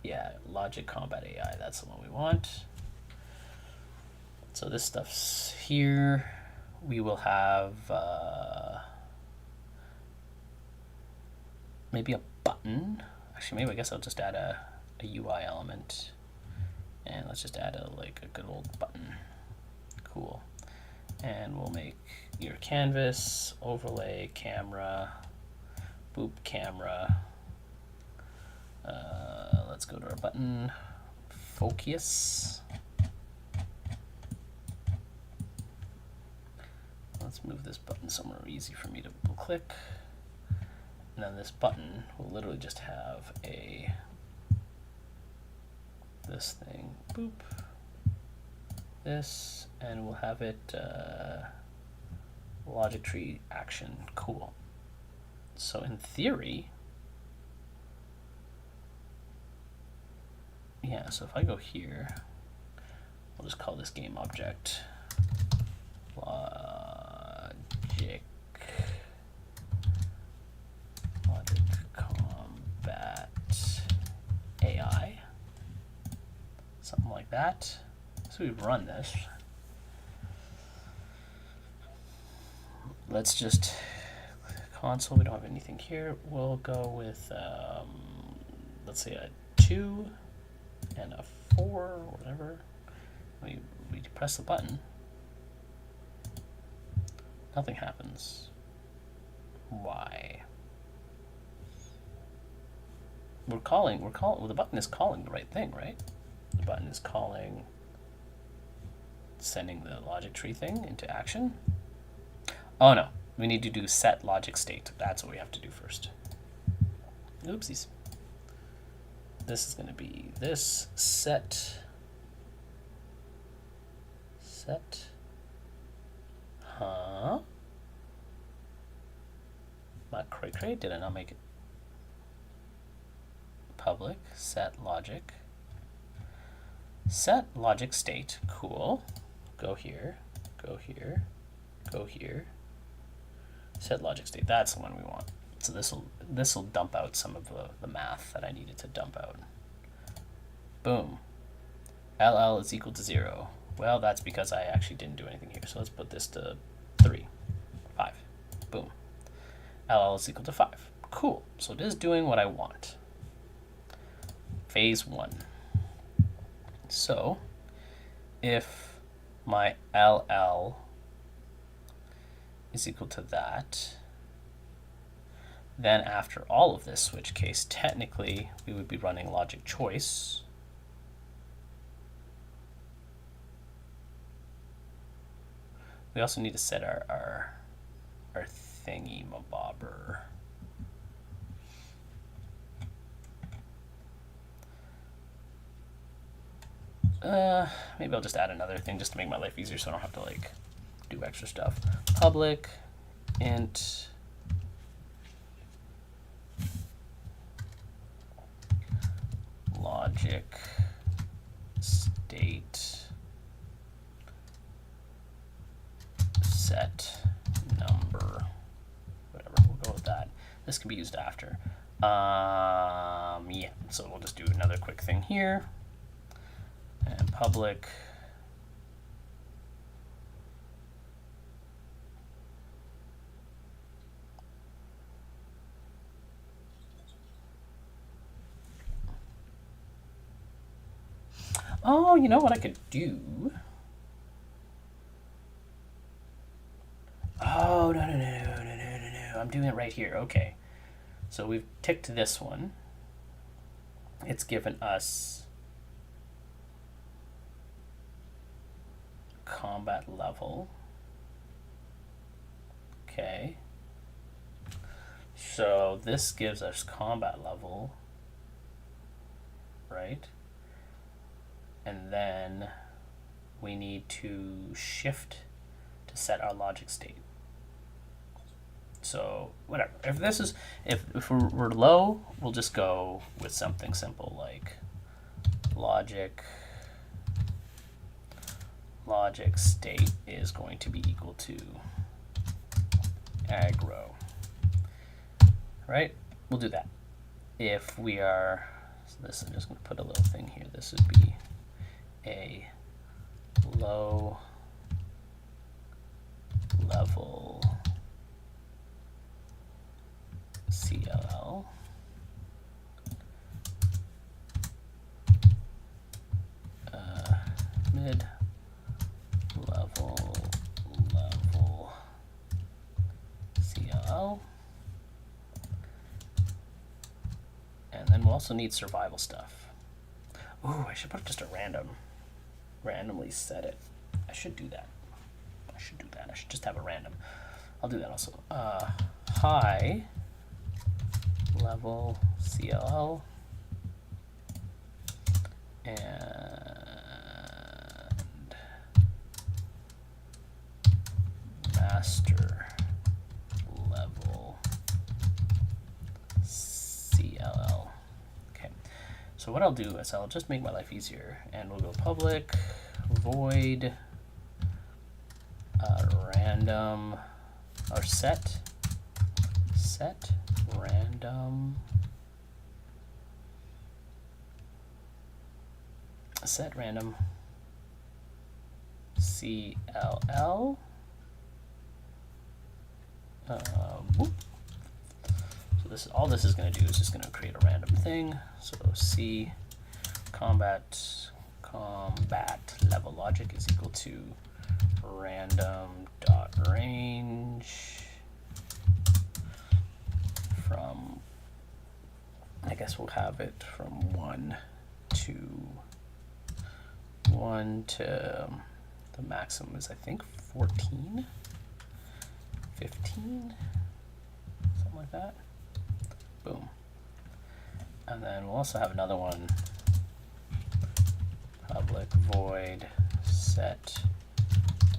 Yeah, logic combat AI, that's the one we want. So this stuff's here. We will have maybe a button. Actually, maybe I guess I'll just add a UI element, and let's just add a good old button. Cool. And we'll make your canvas, overlay, camera, boop camera. Let's go to our button, focus. Let's move this button somewhere easy for me to click. And then this button will literally just have this thing, boop, this, and we'll have it logic tree action. Cool. So in theory, yeah, so if I go here, we'll just call this game object logic combat AI, something like that. So we run this. Let's just console. We don't have anything here. We'll go with let's say a 2 and a 4 or whatever. We press the button. Nothing happens. Why? Well, the button is calling the right thing, right? The button is sending the logic tree thing into action. Oh no, we need to do set logic state. That's what we have to do first. Oopsies. This is going to be this set. Huh? Not cray. Did I not make it public? Set logic state. Cool. Go here. Set logic state. That's the one we want. So this will dump out some of the math that I needed to dump out. Boom. LL is equal to 0. Well, that's because I actually didn't do anything here. So let's put this to 3, 5. Boom. LL is equal to 5. Cool. So it is doing what I want. Phase 1. So if my LL is equal to that, then after all of this switch case, technically we would be running logic choice. we also need to set our thingy mabobber. Maybe I'll just add another thing just to make my life easier so I don't have to like do extra stuff. Public int logic state set number, whatever, we'll go with that. This can be used after. Yeah, so we'll just do another quick thing here. And public oh, you know what I could do? Oh, no. I'm doing it right here. Okay. So we've ticked this one. It's given us combat level. Okay. So this gives us combat level, right? And then we need to shift to set our logic state. So whatever. If this is if we're low, we'll just go with something simple like logic state is going to be equal to aggro. Right? We'll do that. If we are, so this, I'm just going to put a little thing here. This would be a low level CLL. Mid level CLL. And then we'll also need survival stuff. Ooh, I should put just a randomly set it. I should do that. I should just have a random. I'll do that also. High level CLL and master level CLL. Okay, so what I'll do is I'll just make my life easier, and we'll go public void random or set random CLL. So this, all this is going to do is just going to create a random thing. So C combat level logic is equal to random dot range from, I guess we'll have it from 1 to the maximum is I think 14, 15, something like that. Boom. And then we'll also have another one, public void set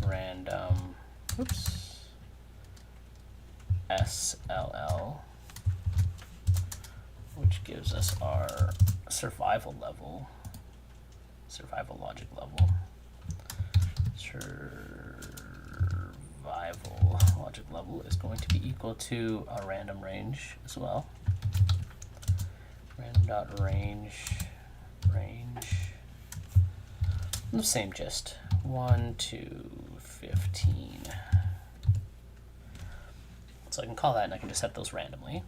random, oops, SLL, which gives us our survival logic level. Survival logic level is going to be equal to a random range as well. Random dot range, the same gist. 1 to 15. So I can call that, and I can just set those randomly.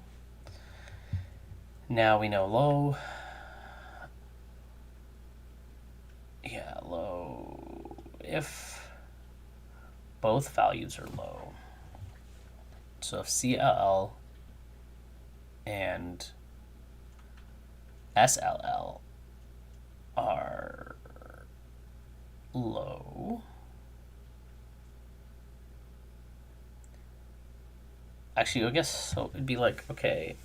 Now we know low. Yeah, low. If both values are low. So if CLL and SLL are low, actually, I guess so. It'd be like, okay,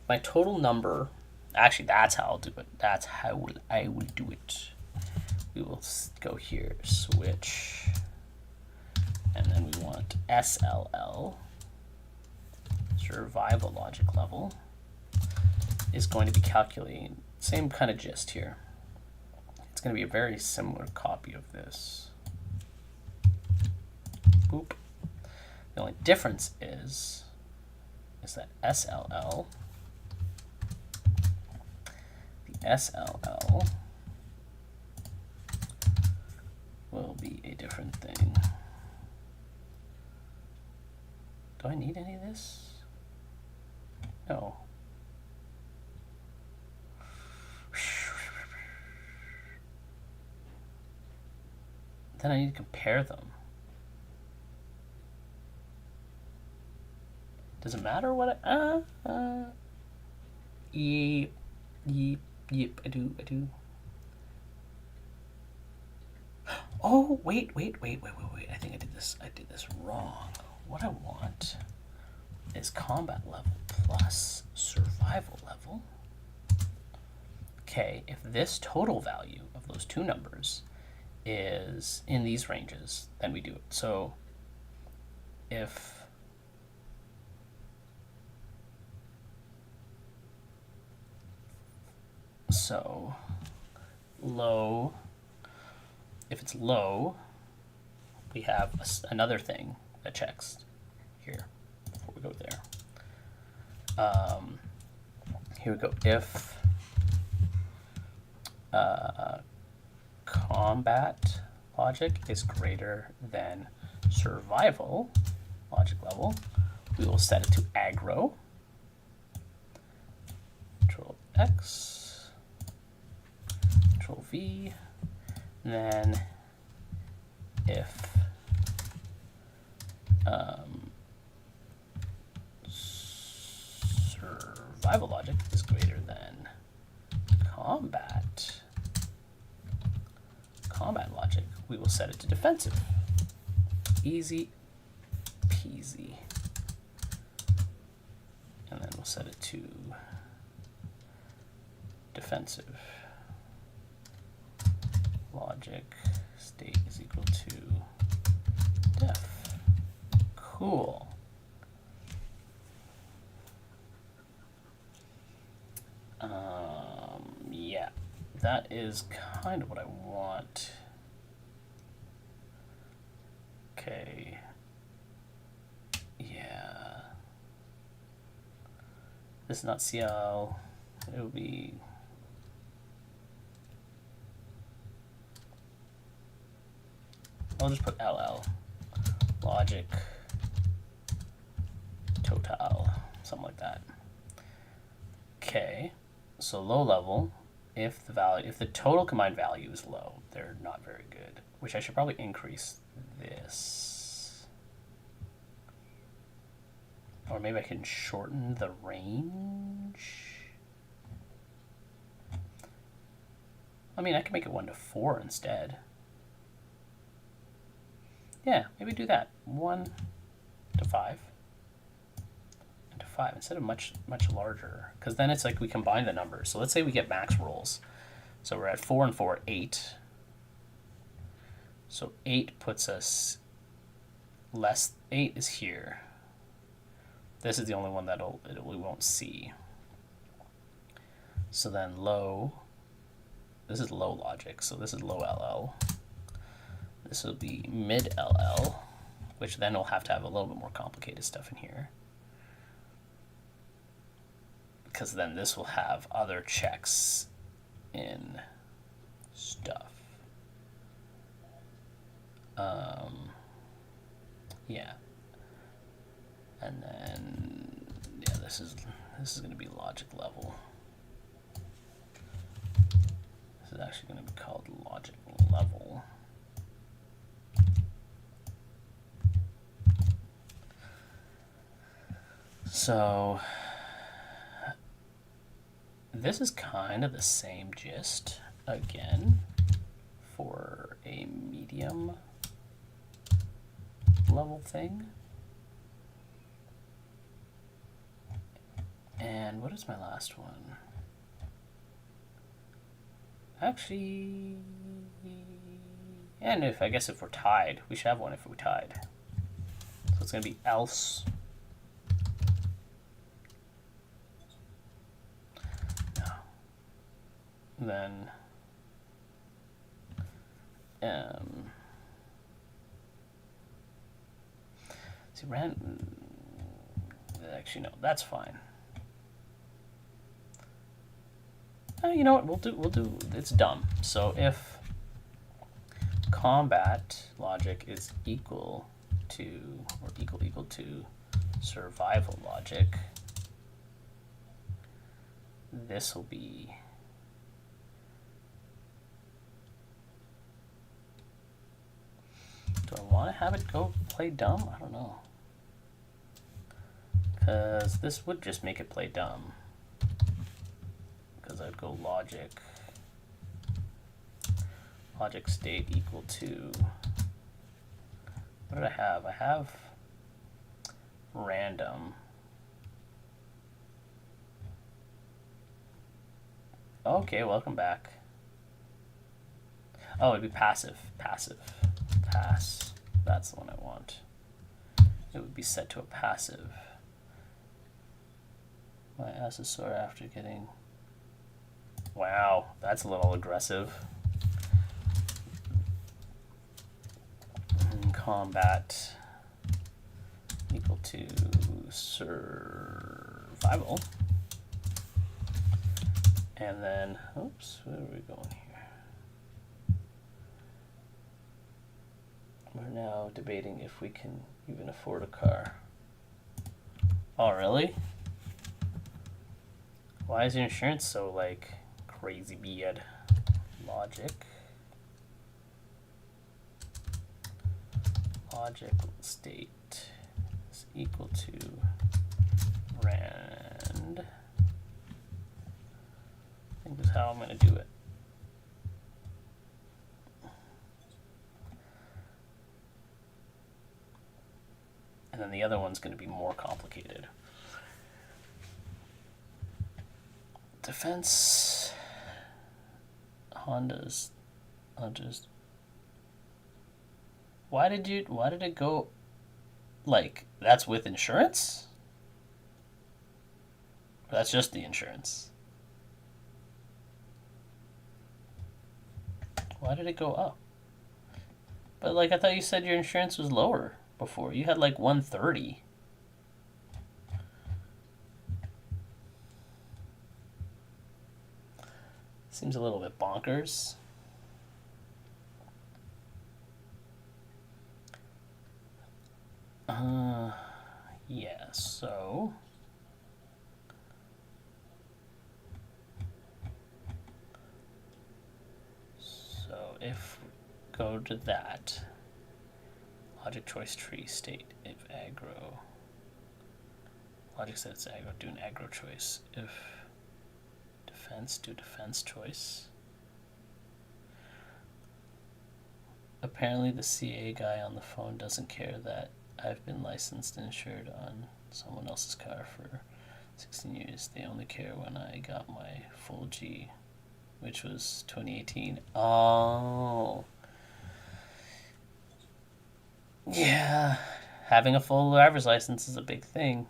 my total number. Actually, that's how I'll do it. That's how I will do it. We will go here, switch, and then we want SLL, survival logic level, is going to be calculating, same kind of gist here. It's going to be a very similar copy of this. Boop. The only difference is that SLL, the SLL will be a different thing. Do I need any of this? No. Then I need to compare them. Does it matter what I, yep, I do. Oh, wait. I think I did this wrong. What I want is combat level plus survival level. Okay, if this total value of those two numbers is in these ranges, then we do it. So if low, if it's low, we have another thing that checks here before we go there. Here we go. If combat logic is greater than survival logic level, we will set it to aggro. Control X, Control V, and then if survival logic is greater than combat logic, we will set it to defensive. Easy peasy. And then we'll set it to defensive. Logic state is equal to def. Cool. Yeah, that is kind of what I want. Okay. Yeah. This is not CL. It will be. I'll just put LL. Logic. Total. Something like that. Okay. So low level, if the total combined value is low, they're not very good. Which I should probably increase this. Or maybe I can shorten the range. I mean, I can make it 1 to 4 instead. Yeah, maybe do that. 1 to 5. And to 5 instead of much larger. Because then it's like we combine the numbers. So let's say we get max rolls. So we're at 4 and 4, 8. So 8 puts us less. 8 is here. This is the only one we won't see. So then low. This is low logic. So this is low LL. This will be mid LL, which then we'll have to have a little bit more complicated stuff in here. Because then this will have other checks in stuff. Yeah. And then, yeah, this is going to be logic level. This is actually going to be called logic level. So this is kind of the same gist again for a medium level thing. And what is my last one? Actually, and I guess if we're tied, we should have one if we're tied. So it's going to be else. No. Then see, actually no, that's fine. You know what? We'll do. It's dumb. So if combat logic is equal to or equal to survival logic, this will be do I want to have it go play dumb? I don't know. Because this would just make it play dumb. Because I'd go logic state equal to, what did I have? I have random. Okay, welcome back. Oh, it'd be passive. Pass. That's the one I want. It would be set to a passive. My accessor after getting... Wow, that's a little aggressive. Combat equal to survival. And then, oops, where are we going here? We're now debating if we can even afford a car. Oh, really? Why is your insurance so, like, crazy bad? Logic state is equal to rand. I think this is how I'm going to do it. And then the other one's going to be more complicated. Defense, Honda's. Why did it go, like, that's with insurance? Or that's just the insurance? Why did it go up? But, like, I thought you said your insurance was lower before. You had, like, 130. Seems a little bit bonkers. Yeah, so if we go to that logic choice tree state, if aggro logic sets aggro, do an aggro choice. If defense, do defense choice. Apparently the CA guy on the phone doesn't care that I've been licensed and insured on someone else's car for 16 years. They only care when I got my full G, which was 2018. Oh. Yeah. Having a full driver's license is a big thing.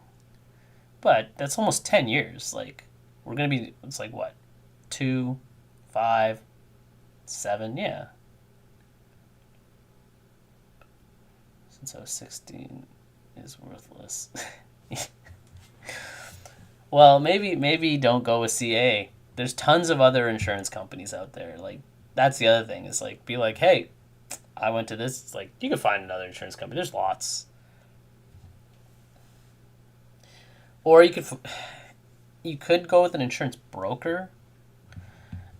But that's almost 10 years. Like, we're going to be, it's like what? 2, 5, 7, yeah. Since I was 16 is worthless. Well, maybe don't go with CA. There's tons of other insurance companies out there. Like, that's the other thing is, like, be like, hey, I went to this. It's like, you can find another insurance company. There's lots. Or you could go with an insurance broker,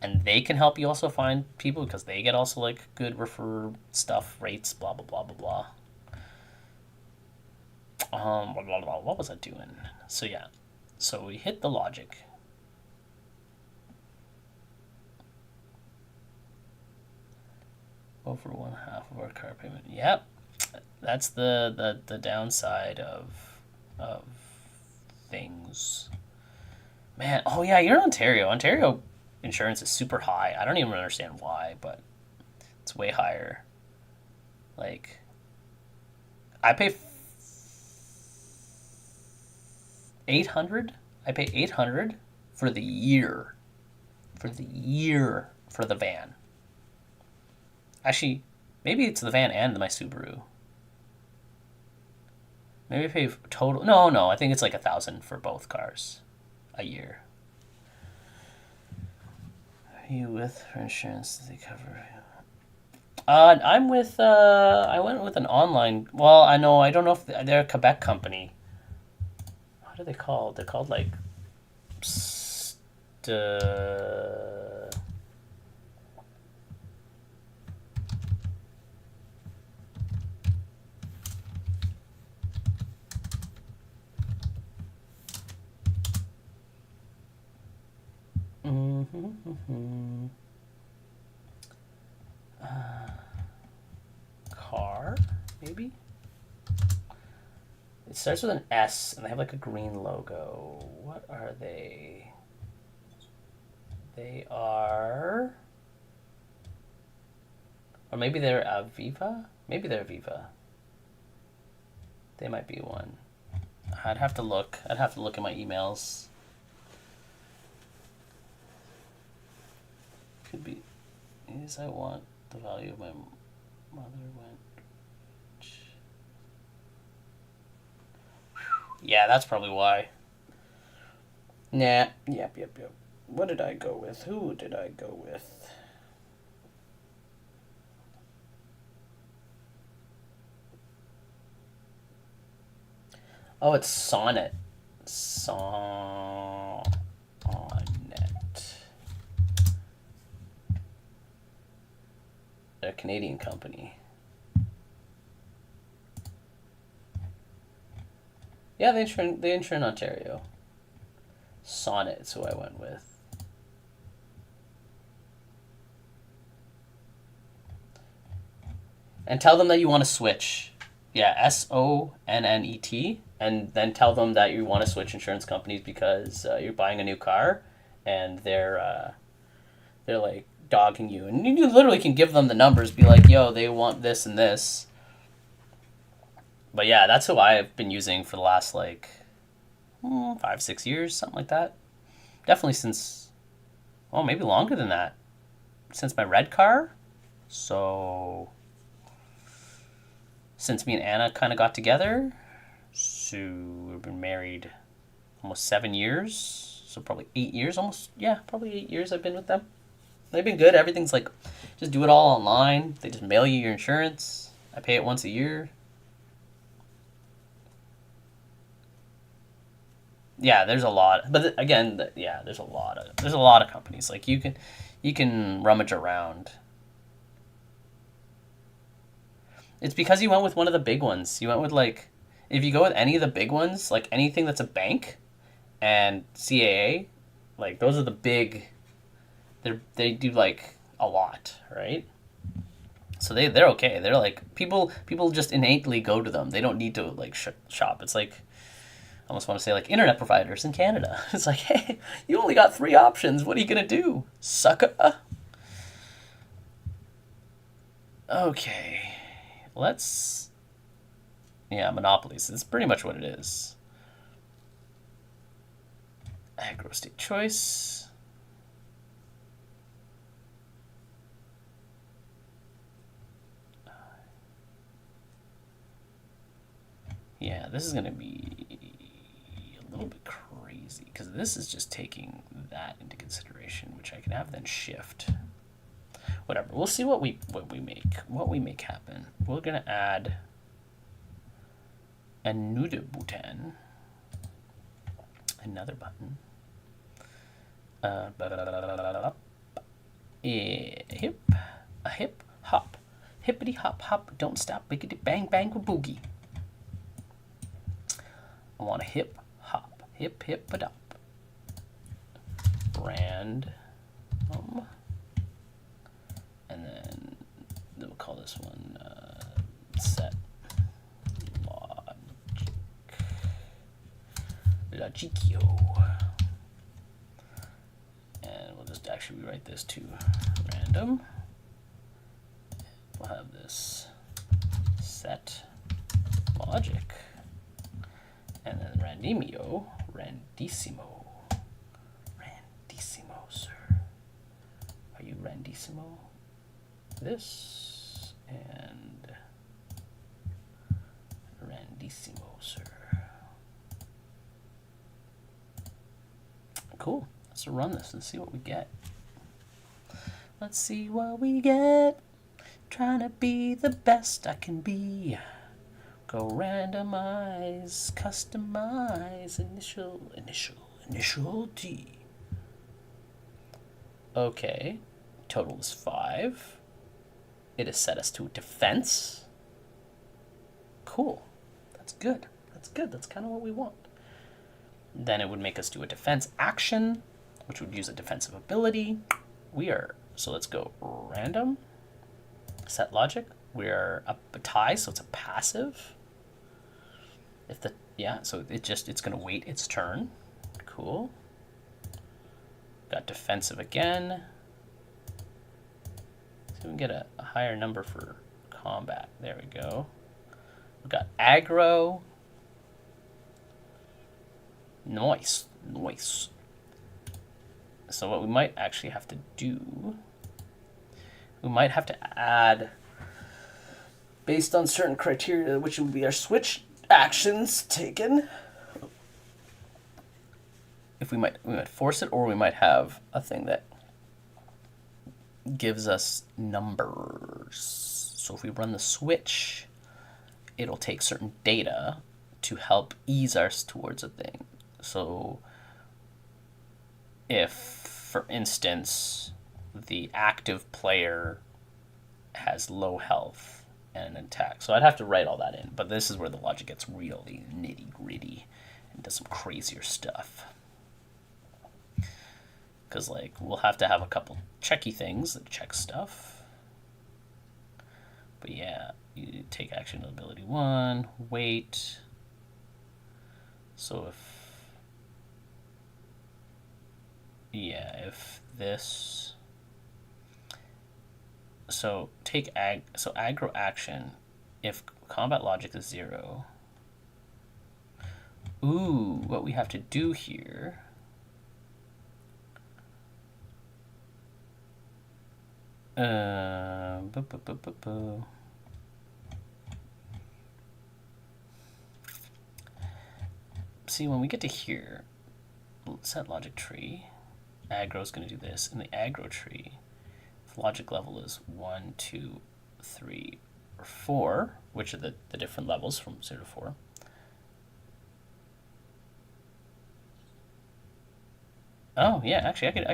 and they can help you also find people because they get also, like, good refer stuff, rates, blah, blah, blah, blah, blah. What was I doing? So yeah, so we hit the logic. Over 1/2 of our car payment. Yep, that's the downside of things. Man, oh yeah, you're in Ontario. Ontario insurance is super high. I don't even understand why, but it's way higher. Like, I pay 800. I pay 800 for the year. For the year for the van. Actually, maybe it's the van and my Subaru. Maybe I pay total. No, no, I think it's like 1,000 for both cars a year. Are you with for insurance? They cover. I'm with. I went with an online. Well, I know. I don't know if they're a Quebec company. What are they called? They're called like. Car, maybe? It starts with an S, and they have like a green logo. What are they? They are... Or maybe they're Aviva? Maybe they're Aviva. They might be one. I'd have to look. I'd have to look at my emails. Could be... Is I want the value of my mother went... Yeah, that's probably why. Nah. Yep. What did I go with? Who did I go with? Oh, it's Sonnet. Sonnet. They're a Canadian company. Yeah, they insure in Ontario. Sonnet is who I went with. And tell them that you want to switch. Yeah, SONNET. And then tell them that you want to switch insurance companies because you're buying a new car, and they're like dogging you. And you literally can give them the numbers. Be like, yo, they want this and this. But yeah, that's who I've been using for the last like 5-6 years, something like that. Definitely since, well, maybe longer than that. Since my red car. So, since me and Anna kind of got together. So, we've been married almost 7 years. So, probably 8 years almost. Yeah, probably 8 years I've been with them. They've been good. Everything's like, just do it all online. They just mail you your insurance. I pay it once a year. Yeah, there's a lot, but again, yeah, there's a lot of companies. Like you can rummage around. It's because you went with one of the big ones. You went with like, if you go with any of the big ones, like anything that's a bank, and CAA, like those are the big. They do like a lot, right? So they're okay. They're like people just innately go to them. They don't need to like shop. It's like. I almost want to say like internet providers in Canada. It's like, hey, you only got 3 options. What are you going to do? Sucker? Okay. Let's... Yeah, monopolies. It's pretty much what it is. Agro state choice. Yeah, this is going to be... a little bit crazy because this is just taking that into consideration, which I can have then shift. Whatever. We'll see what we make happen. We're gonna add a nude button, another button. A hip hop, hippity hop hop. Don't stop, biggity bang bang boogie. I want a hip. Hip hip a dop. Brand. And then we'll call this one set Logicchio. just actually rewrite this to random. We'll have this set logic, and then randissimo, sir. Are you randissimo? This and randissimo, sir. Cool. Let's run this and see what we get. Let's see what we get. Trying to be the best I can be. Go randomize, customize, initial T. Okay, total is 5. It has set us to defense. Cool, that's good. That's good, that's kind of what we want. Then it would make us do a defense action, which would use a defensive ability. So let's go random. Set logic, we're up a tie, so it's a passive. So it's gonna wait its turn. Cool. Got defensive again. So we can get a higher number for combat. There we go. We've got aggro. Nice. So what we might actually have to do, we might have to add, based on certain criteria, which would be our switch actions taken. If we might force it, or we might have a thing that gives us numbers. So if we run the switch, it'll take certain data to help ease us towards a thing. So if, for instance, the active player has low health and an attack. So I'd have to write all that in, but this is where the logic gets really nitty gritty and does some crazier stuff. Because we'll have to have a couple checky things that check stuff. But yeah, you take action ability 1, wait. So if this, so take aggro action, if combat logic is 0. Ooh, what we have to do here, see, when we get to here, set logic tree, aggro is going to do this. In the aggro tree, if logic level is 1, 2, 3, or 4, which are the different levels from 0 to 4. Oh yeah, actually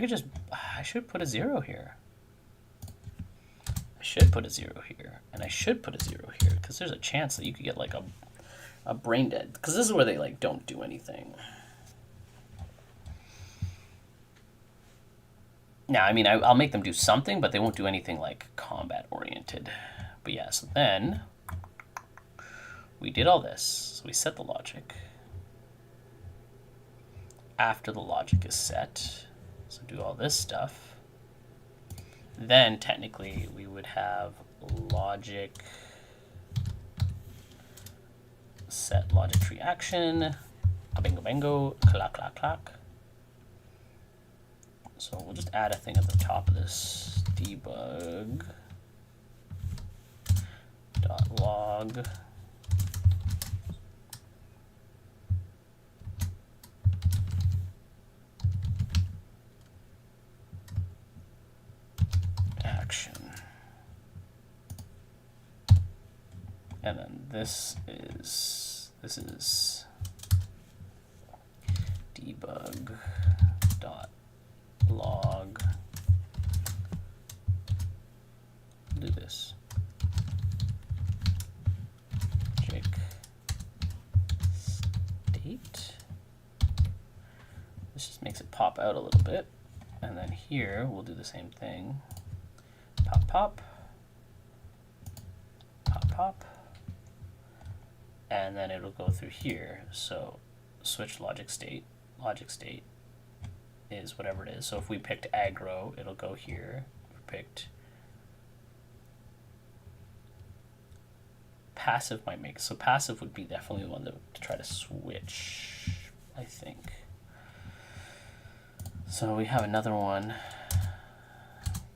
I should put a 0 here. I should put a 0 here, and I should put a 0 here, because there's a chance that you could get a brain dead, because this is where they don't do anything. Now, I mean, I'll make them do something, but they won't do anything combat oriented. But yeah, so then we did all this. So we set the logic. After the logic is set, so do all this stuff. Then technically we would have logic, set logic tree action, bingo bingo, clack clack clack. So we'll just add a thing at the top of this, debug .log action. And then this is debug .log. Do this. Check state. This just makes it pop out a little bit. And then here we'll do the same thing. Pop, pop. Pop, pop. And then it'll go through here. So switch logic state, is whatever it is. So if we picked aggro, it'll go here. If we picked passive might make, so passive would be definitely the one to try to switch, I think. So we have another one,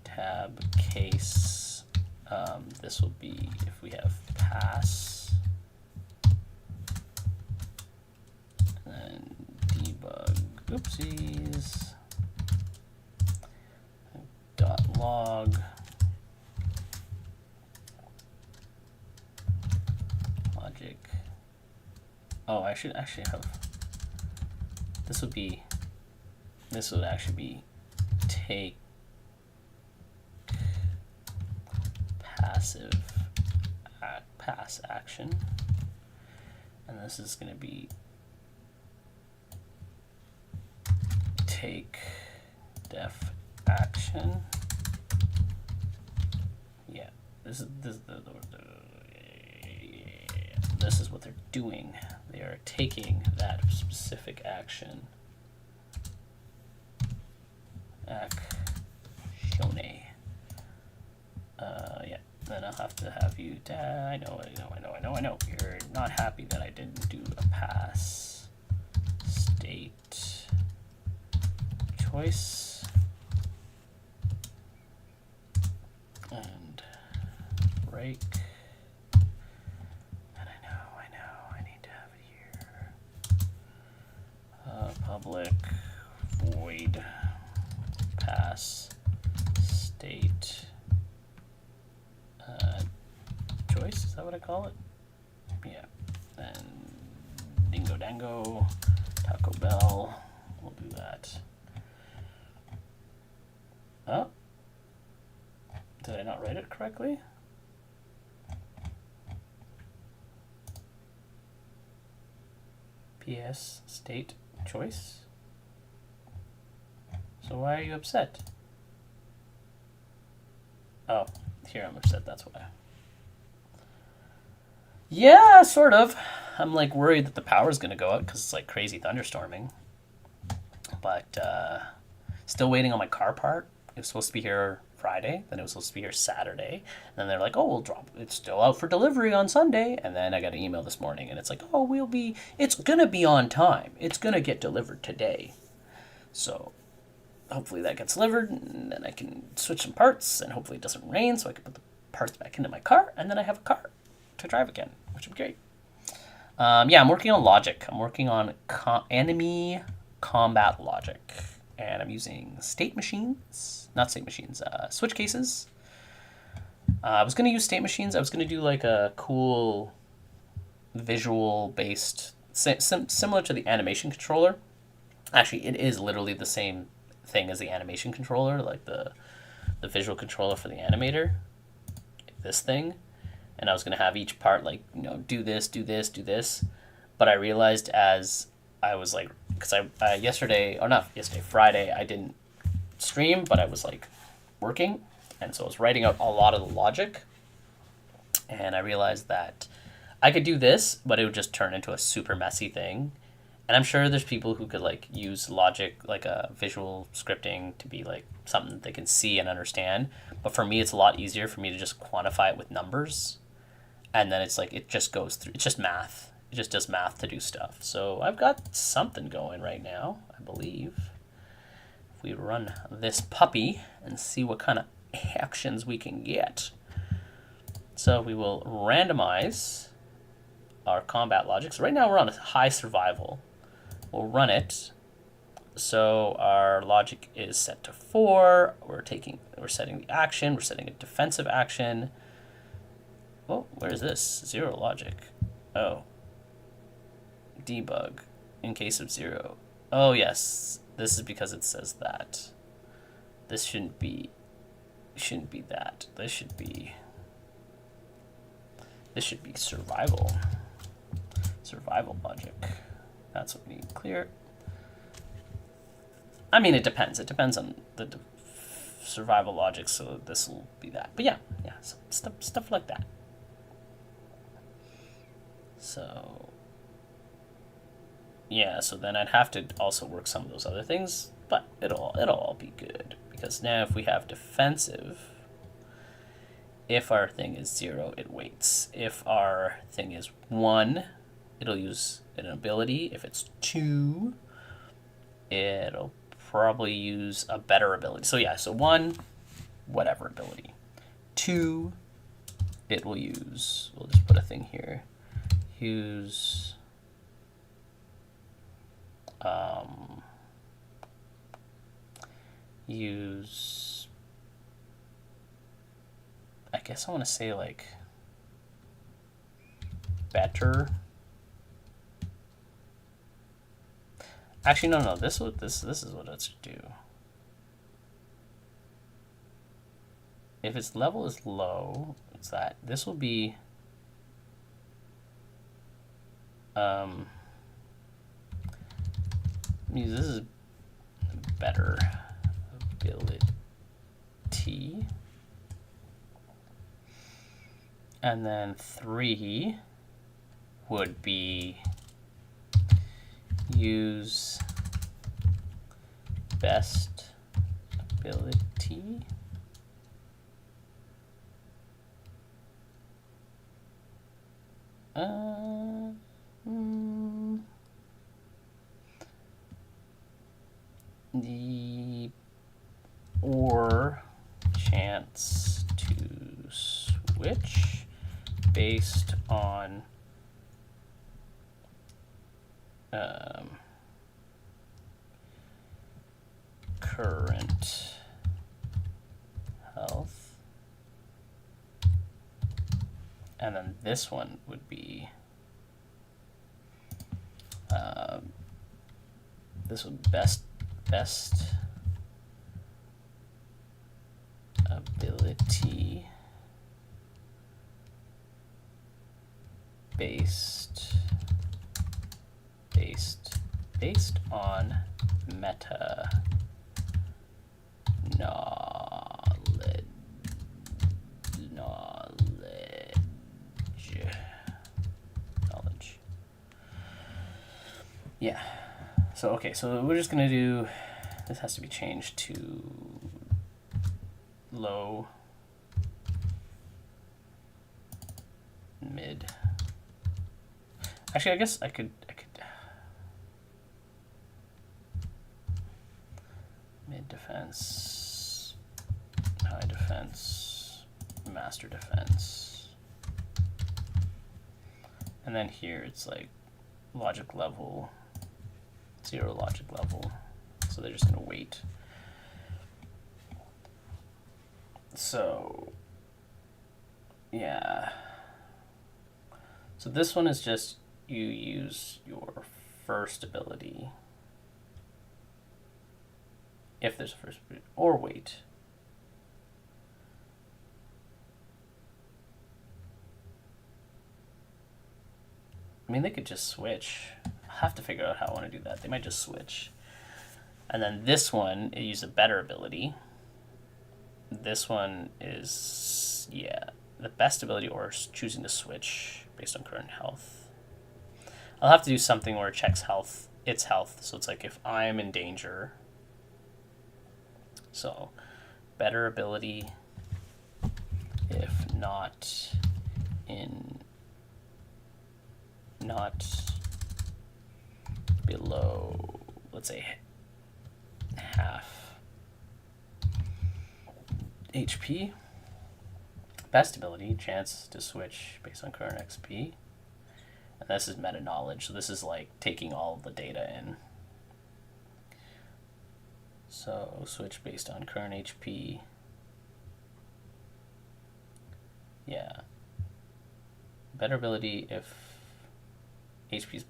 tab case. This will be if we have pass, and then debug, oopsies, dot log, logic. Oh, I should actually have, this would actually be take passive pass action, and this is going to be take def action. Yeah, this is what they're doing. They are taking that specific action. Actione. Yeah. Then I'll have to have you. I know. You're not happy that I didn't do a pass state choice. And break. And I know. I need to have it here. Public void pass state choice, is that what I call it? Yeah. Then Dingo Dango, Taco Bell, we'll do that. Oh, did I not write it correctly? PS state choice. So why are you upset? Oh, here I'm upset, that's why. Yeah, sort of. I'm like worried that the power's gonna go out because it's like crazy thunderstorming. But still waiting on my car part. It was supposed to be here Friday, then it was supposed to be here Saturday. And then they're like, oh, we'll drop, it's still out for delivery on Sunday. And then I got an email this morning and it's like, oh, it's gonna be on time. It's gonna get delivered today. So hopefully that gets delivered, and then I can switch some parts, and hopefully it doesn't rain so I can put the parts back into my car, and then I have a car to drive again, which would be great. Yeah, I'm working on logic. I'm working on enemy combat logic, and I'm using switch cases. I was going to use state machines. I was going to do like a cool visual-based, similar to the animation controller. Actually, it is literally the same thing as the animation controller, like the visual controller for the animator, this thing. And I was going to have each part like, do this, but I realized as I was like, because Friday I didn't stream, but I was like working, and so I was writing out a lot of the logic, and I realized that I could do this, but it would just turn into a super messy thing. And I'm sure there's people who could like use logic, like a visual scripting, to be like something that they can see and understand. But for me, it's a lot easier for me to just quantify it with numbers. And then it's like, it just goes through, it's just math. It just does math to do stuff. So I've got something going right now, I believe. If we run this puppy and see what kind of actions we can get. So we will randomize our combat logic. So right now we're on a high survival. We'll run it. So our logic is set to 4. We're setting the action. We're setting a defensive action. Oh, where's this? 0 logic. Oh. Debug in case of 0. Oh, yes. This is because it says that. This shouldn't be that. This should be survival. Survival logic. That's what we need. Clear. I mean, it depends. It depends on the survival logic, so this will be that. But yeah, stuff like that. So yeah, so then I'd have to also work some of those other things. But it'll all be good, because now if we have defensive, if our thing is 0, it waits. If our thing is 1, it'll use an ability. If it's 2, it'll probably use a better ability. So yeah, so 1, whatever ability. 2, it will use, we'll just put a thing here, use use, I guess I want to say like better. Actually, no. This is what it should do. If its level is low, it's that. This will be this is better ability. And then 3 would be use best ability. The or chance to switch based on current health. And then this one would be this would best ability based on meta knowledge. Yeah. So okay, so we're just gonna do, this has to be changed to low, mid. Actually, I guess I could mid defense, high defense, master defense. And then here it's like logic level, 0 logic level. So they're just gonna wait. So yeah. So this one is just you use your first ability, if there's a first ability, or wait. I mean, they could just switch. I'll have to figure out how I want to do that. They might just switch. And then this one, it uses a better ability. This one is, yeah, the best ability, or choosing to switch based on current health. I'll have to do something where it checks health, its health. So it's like if I'm in danger. So better ability if not below, let's say, half HP. Best ability, chance to switch based on current XP. And this is meta knowledge, so this is like taking all of the data in. So switch based on current HP. Yeah. Better ability if HP is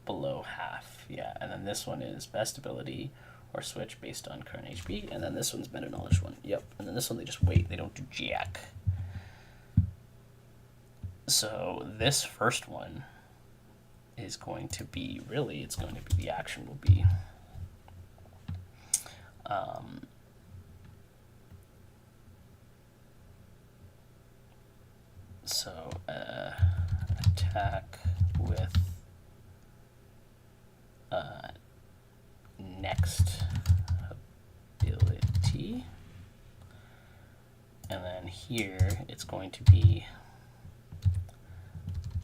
below half. Yeah, and then this one is best ability or switch based on current HP, and then this one's meta knowledge one. Yep, and then this one they just wait, they don't do jack. So this first one is going to be, really, it's going to be, the action will be attack with next here it's going to be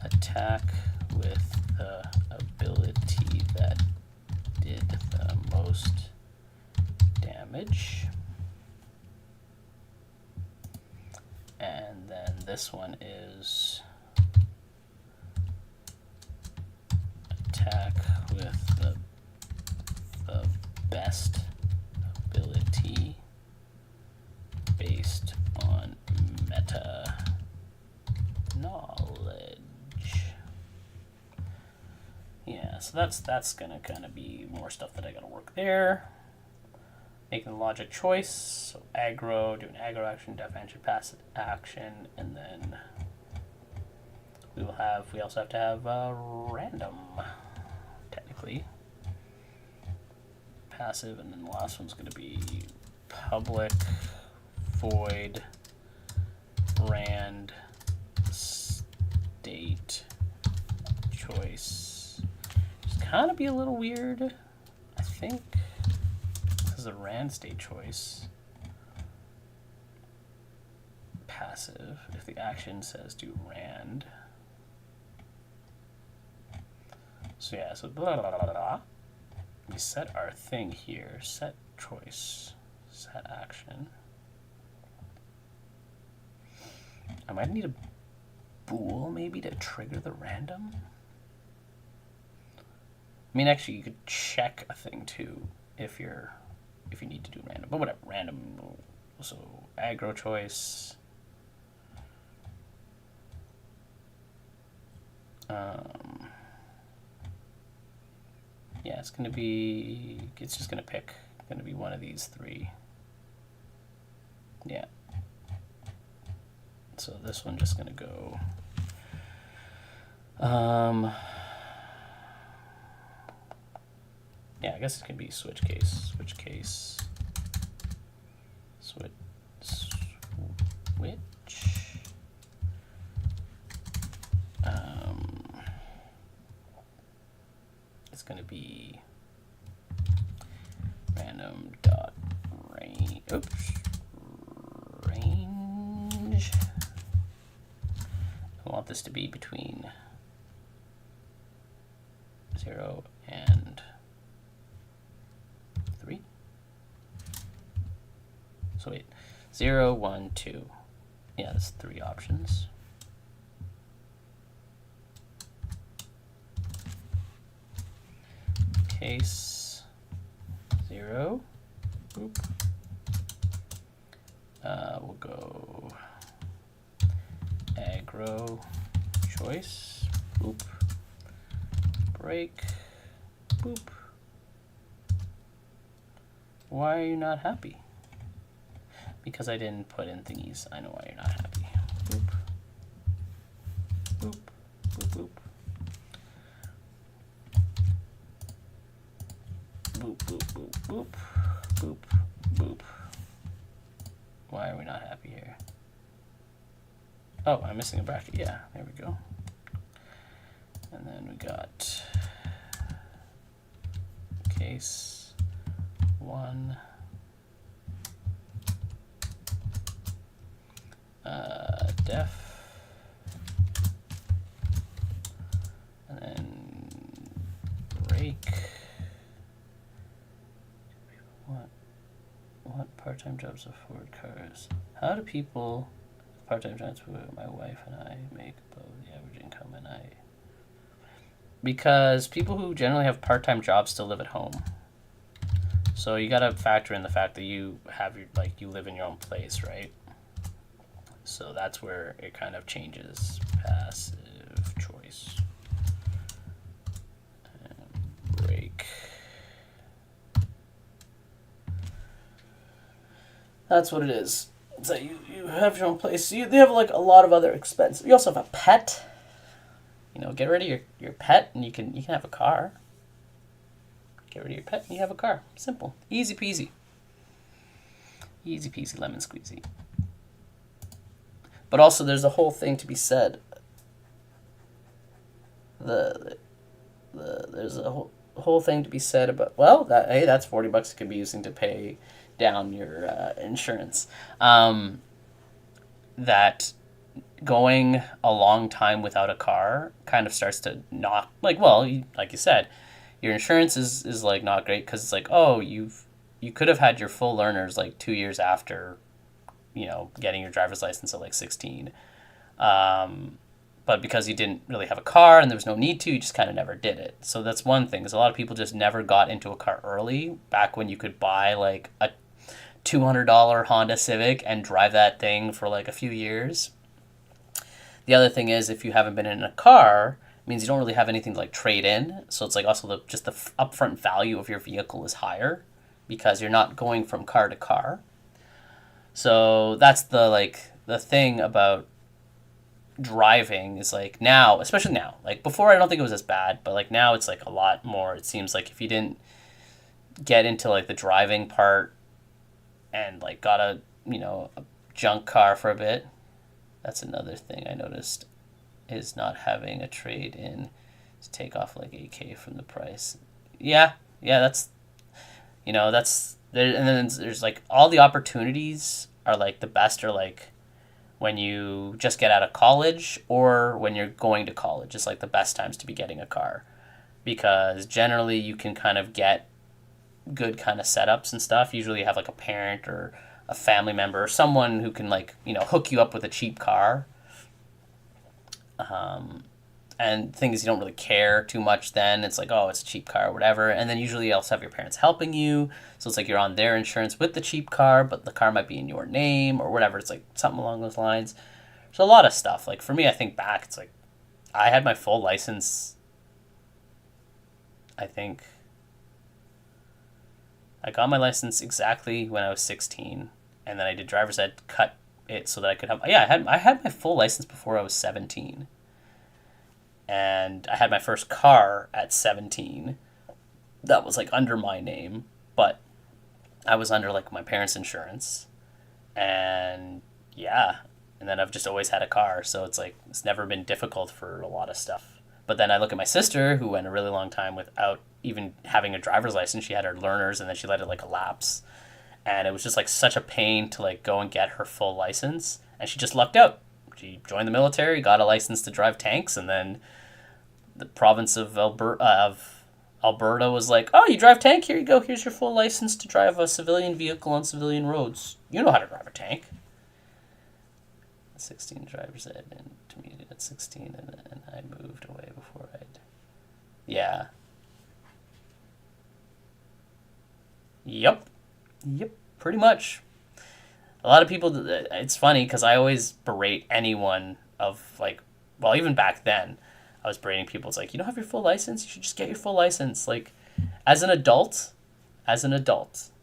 attack with the ability that did the most damage. And then this one is attack with the best ability based on meta knowledge. Yeah, so that's gonna kind of be more stuff that I gotta work there. Making the logic choice, so aggro, do an aggro action, def action, passive action, and then we also have to have random, technically. Passive, and then the last one's gonna be public void rand state choice. It's kind of be a little weird, I think. This is a rand state choice. Passive, if the action says do rand. So yeah, so blah blah blah blah. We set our thing here, set choice, set action. I might need a bool maybe to trigger the random. I mean, actually, you could check a thing too if you need to do random, but whatever, random. So aggro choice. Yeah, it's just gonna pick, gonna be one of these three. Yeah. So this one just gonna go. Yeah, I guess it can be switch case. It's gonna be random dot range. Oops, range. I want this to be between 0 and 3. So wait, 0, 1, 2. Yeah, that's 3 options. Case 0. Boop. We'll go aggro choice. Boop. Break. Boop. Why are you not happy? Because I didn't put in thingies. I know why you're not happy. Boop. Boop. Boop. Boop. Boop, boop, boop, boop, boop, boop. Why are we not happy here? Oh, I'm missing a bracket. Yeah, there we go. And then we got case 1. Def. And then break. What part-time jobs afford cars? How do people with part-time jobs, my wife and I, make above the average income, and I? Because people who generally have part-time jobs still live at home. So you gotta factor in the fact that you have you live in your own place, right? So that's where it kind of changes. Passive choice. And break. That's what it is. So you have your own place. They have like a lot of other expenses. You also have a pet. You know, get rid of your pet and you can have a car. Get rid of your pet and you have a car. Simple. Easy peasy. Easy peasy lemon squeezy. But also there's a whole thing to be said. There's a whole thing to be said about, well, that's $40 you could be using to pay down your insurance. that going a long time without a car kind of starts to knock, like, well, like you said, your insurance is like not great because it's like, oh, you could have had your full learners like 2 years after, getting your driver's license at like 16. But because you didn't really have a car and there was no need to, you just kind of never did it. So that's one thing, is a lot of people just never got into a car early, back when you could buy like a $200 Honda Civic and drive that thing for like a few years. The other thing is, if you haven't been in a car, it means you don't really have anything to like trade in. So it's like also just the upfront value of your vehicle is higher because you're not going from car to car. So that's the thing about driving, is like now, especially now, like before I don't think it was as bad, but like now it's like a lot more. It seems like if you didn't get into like the driving part and like got a junk car for a bit, that's another thing I noticed, is not having a trade in to take off like 8K from the price. Yeah, that's that's there. And then there's like all the opportunities are like the best are like when you just get out of college or when you're going to college. It's like the best times to be getting a car, because generally you can kind of get good kind of setups and stuff. Usually you have like a parent or a family member or someone who can like hook you up with a cheap car. And things you don't really care too much then. It's like, oh, it's a cheap car or whatever. And then usually you also have your parents helping you. So it's like you're on their insurance with the cheap car, but the car might be in your name or whatever. It's like something along those lines. There's a lot of stuff. Like for me, I think back, it's like I had my full license, I think I got my license exactly when I was 16. And then I did driver's ed, cut it so that I could have, I had my full license before I was 17. And I had my first car at 17 that was like under my name, but I was under like my parents' insurance. And yeah, and then I've just always had a car, so it's like it's never been difficult for a lot of stuff. But then I look at my sister, who went a really long time without even having a driver's license. She had her learners and then she let it like elapse. And it was just like such a pain to like go and get her full license. And she just lucked out. She joined the military, got a license to drive tanks, and then the province of Alberta was like, oh, you drive tank? Here you go. Here's your full license to drive a civilian vehicle on civilian roads. You know how to drive a tank. 16 driver's ed and intermediate at 16, and I moved away before I'd... Yeah. Yep, pretty much. A lot of people, it's funny because I always berate anyone of like, well, even back then, I was berating people. It's like, you don't have your full license? You should just get your full license. Like, as an adult,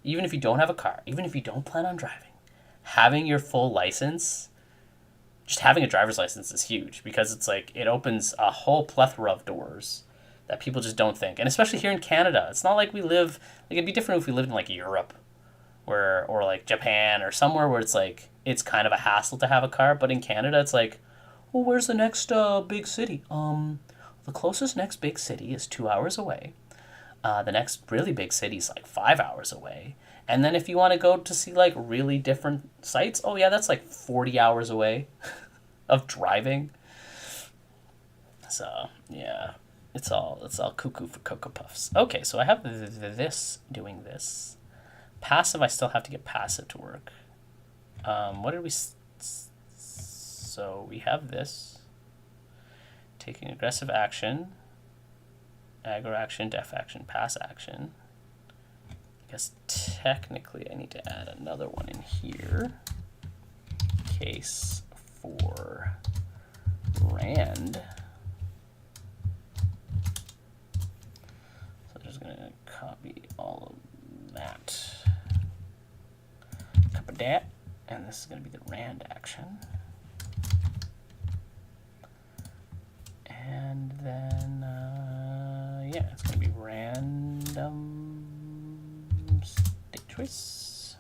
even if you don't have a car, even if you don't plan on driving, having your full license, just having a driver's license is huge, because it's like, it opens a whole plethora of doors that people just don't think. And especially here in Canada, it's not like we live, like it'd be different if we lived in like Europe or like Japan or somewhere where it's like, it's kind of a hassle to have a car. But in Canada, it's like, well, where's the next big city? The closest next big city is 2 hours away. The next really big city is like 5 hours away. And then if you want to go to see like really different sites, oh yeah, that's like 40 hours away of driving. So yeah, it's all cuckoo for Cocoa Puffs. Okay, so I have this doing this. Passive, I still have to get passive to work. What did we... So we have this. Taking aggressive action. Aggro action, def action, pass action. I guess technically I need to add another one in here. Case for rand. So I'm just going to copy all of that. Copy that. And this is going to be the rand action. And then, yeah, it's going to be random state choice.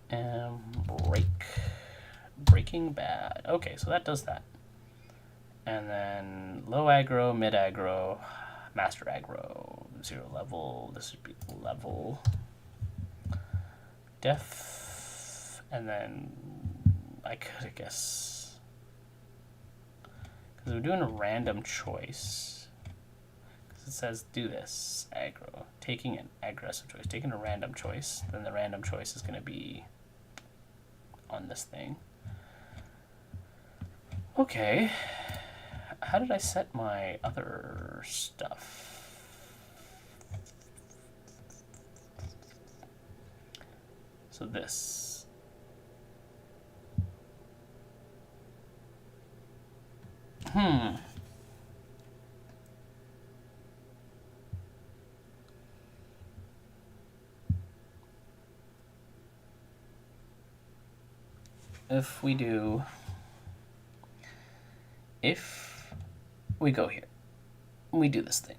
And Breaking Bad. Okay, so that does that. And then low aggro, mid aggro, master aggro, 0 level. This would be level. Def And then I could, I guess, because we're doing a random choice. Because it says do this, aggro. Taking an aggressive choice, taking a random choice, then the random choice is going to be on this thing. Okay. How did I set my other stuff? So this. If we go here, we do this thing,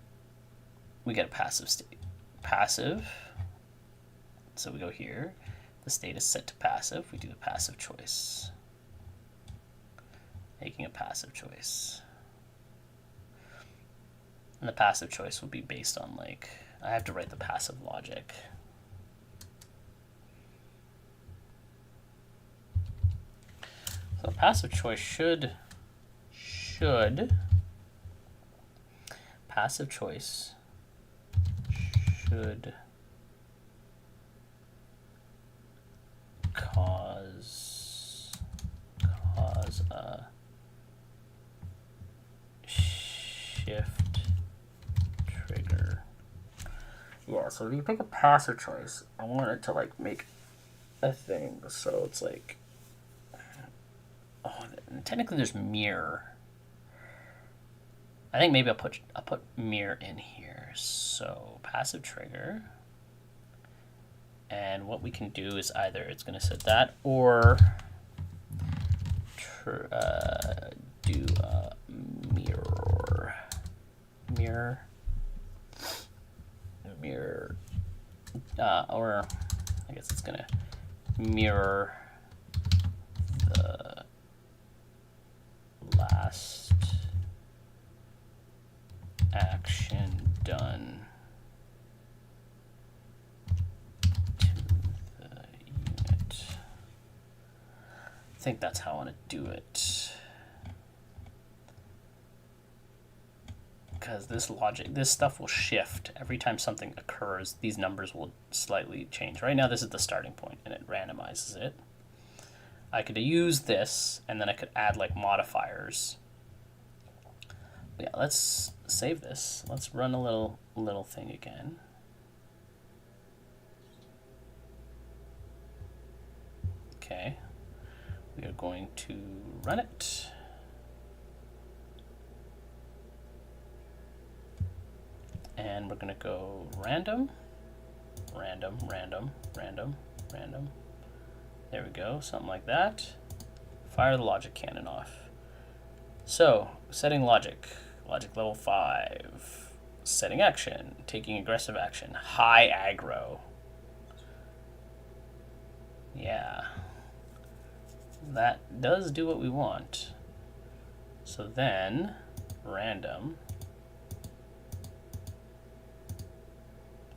we get a passive state. Passive, so we go here, the state is set to passive, we do the passive choice. Making a passive choice. And the passive choice will be based on, like, I have to write the passive logic. So passive choice should passive choice should cause a shift trigger. Yeah, so if you pick a passive choice, I want it to like make a thing, so it's like, oh, technically there's mirror. I think maybe I'll put mirror in here. So passive trigger, and what we can do is either it's going to set that or do a mirror, or I guess it's going to mirror the last action done to the unit. I think that's how I want to do it. Because this stuff will shift. Every time something occurs, these numbers will slightly change. Right now, this is the starting point, and it randomizes it. I could use this, and then I could add like modifiers. But yeah, let's save this. Let's run a little thing again. Okay, we are going to run it. And we're going to go random, random, random, random, random. There we go, something like that. Fire the logic cannon off. So, setting logic level 5. Setting action, taking aggressive action, high aggro. Yeah. That does do what we want. So then, random.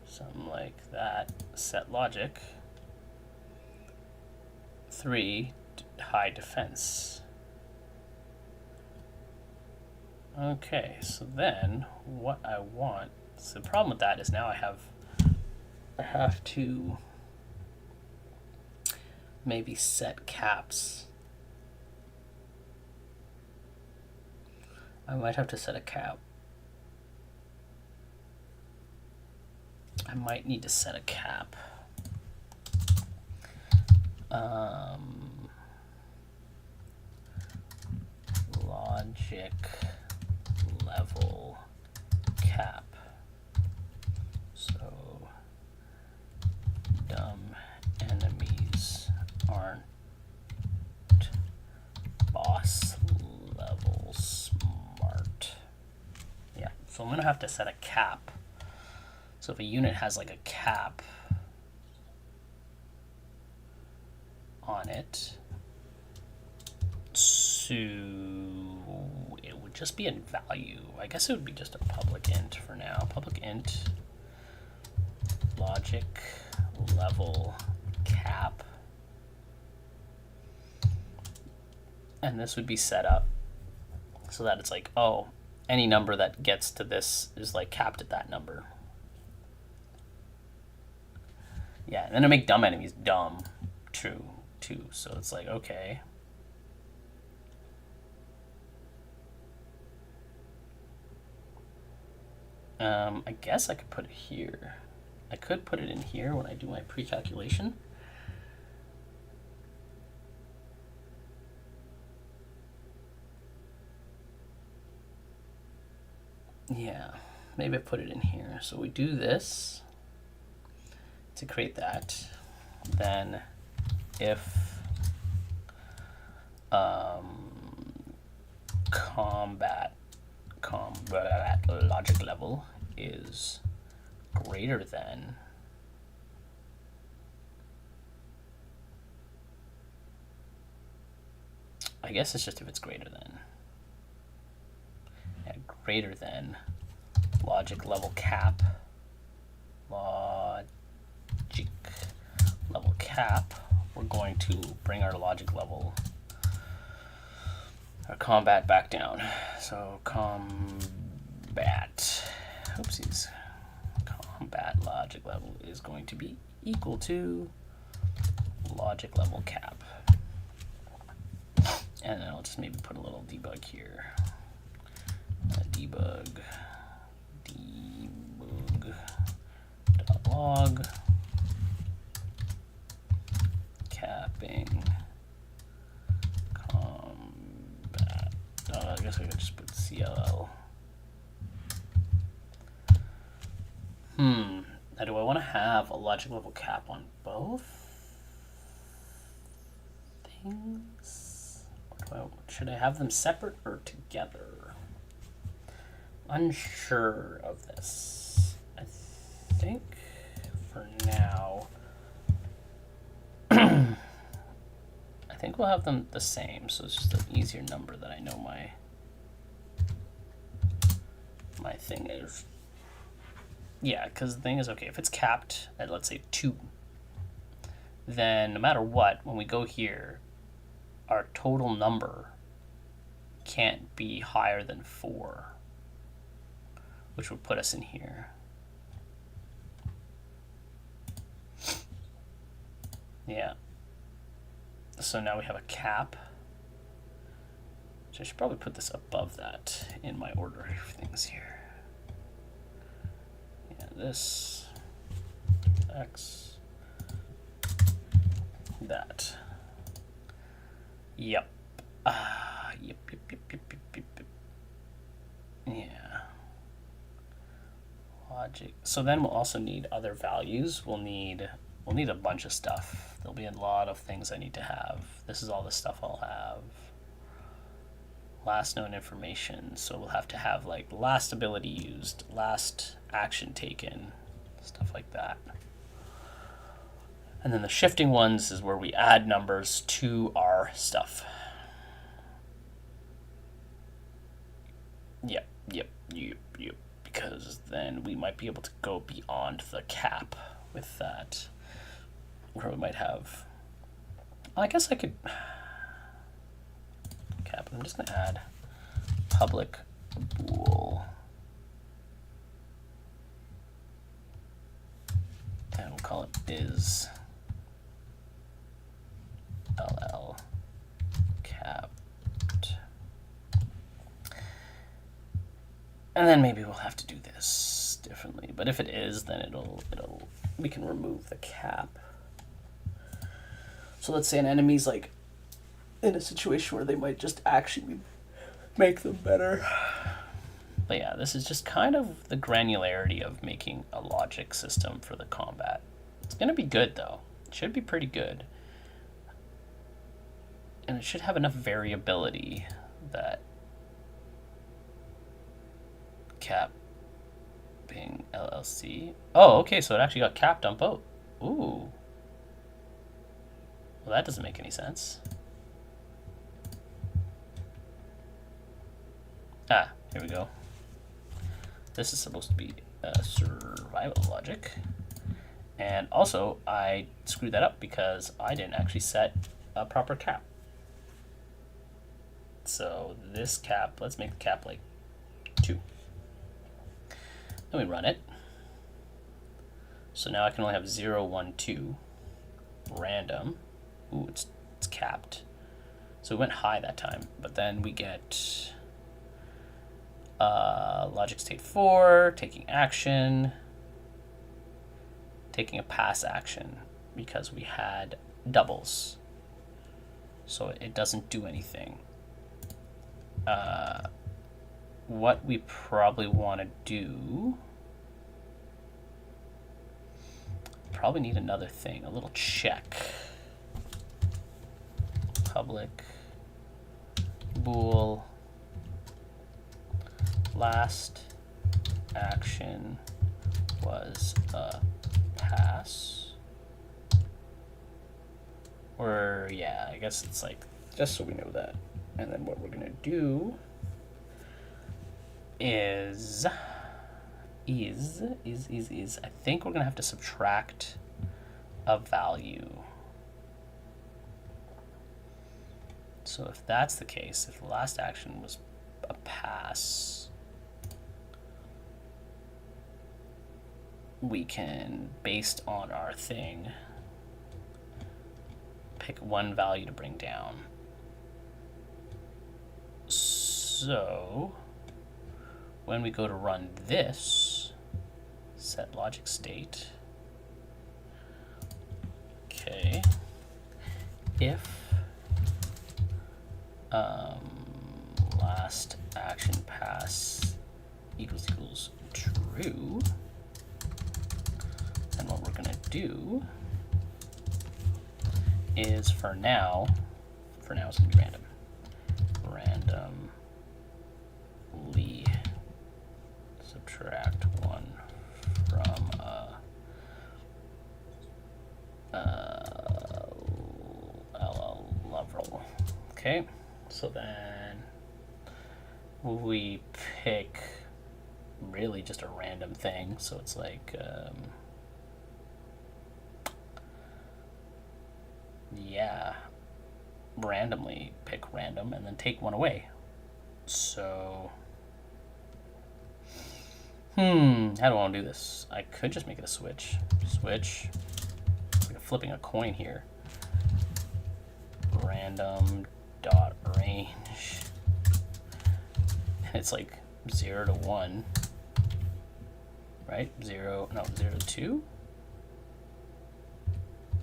Something like that. Set logic. 3, high defense. Okay, so then what I want, so the problem with that is now I have to maybe set caps. I might have to set a cap. I might need to set a cap. Logic level cap. So dumb enemies aren't boss level smart. Yeah, so I'm gonna have to set a cap. So if a unit has like a cap on it, so it would just be in value. I guess it would be just a public int for now. Public int logic level cap. And this would be set up so that it's like, oh, any number that gets to this is like capped at that number. Yeah, and then to make dumb enemies dumb, true, too. So it's like, okay. I guess I could put it here. I could put it in here when I do my pre-calculation. Yeah, maybe I put it in here. So we do this to create that. Then if combat logic level is greater than I guess it's just if it's greater than. Yeah, greater than logic level cap. Logic level cap. We're going to bring our logic level, our combat back down. So combat, oopsies, combat logic level is going to be equal to logic level cap. And then I'll just maybe put a little debug here. Debug log capping combat. I guess I could just put CLL. Now, do I want to have a logic level cap on both things? Or should I have them separate or together? Unsure of this. I think for now, I think we'll have them the same, so it's just an easier number that I know my thing is. Yeah, because the thing is, okay, if it's capped at, let's say, 2, then no matter what, when we go here, our total number can't be higher than 4, which would put us in here. Yeah. So now we have a cap. So I should probably put this above that in my order of things here. Yeah, this, X, that. Yep. Yep. Yeah. Logic. So then we'll also need other values. We'll need a bunch of stuff. There'll be a lot of things I need to have. This is all the stuff I'll have. Last known information. So we'll have to have like last ability used, last action taken, stuff like that. And then the shifting ones is where we add numbers to our stuff. Yep. Because then we might be able to go beyond the cap with that. Where we might have, I guess I could cap. I'm just going to add public bool, and we'll call it is ll capped, and then maybe we'll have to do this differently. But if it is, then we can remove the cap. So let's say an enemy's like in a situation where they might just actually make them better. But yeah, this is just kind of the granularity of making a logic system for the combat. It's going to be good though. It should be pretty good. And it should have enough variability that capping LLC. Oh, okay, so it actually got capped on both. Ooh. Well, that doesn't make any sense. Here we go. This is supposed to be survival logic. And also, I screwed that up because I didn't actually set a proper cap. So this cap, let's make the cap like 2. Then we run it. So now I can only have 0, 1, 2. Random. Ooh, it's capped. So we went high that time, but then we get logic state 4, taking action, taking a pass action because we had doubles. So it doesn't do anything. What we probably want to do, probably need another thing, a little check. Public bool last action was a pass. Or yeah, I guess it's like just so we know that. And then what we're gonna do is I think we're gonna have to subtract a value. So if that's the case, if the last action was a pass, we can, based on our thing, pick one value to bring down. So when we go to run this, set logic state, okay, if last action pass equals true, then what we're gonna do is for now it's gonna be random. Randomly subtract 1 from level. Okay, so then we pick really just a random thing. So it's like yeah, randomly pick random and then take 1 away. So how do I want to do this? I could just make it a switch. Switch. Like flipping a coin here. Random dot range. It's like 0 to 1. Right? 0 to 2.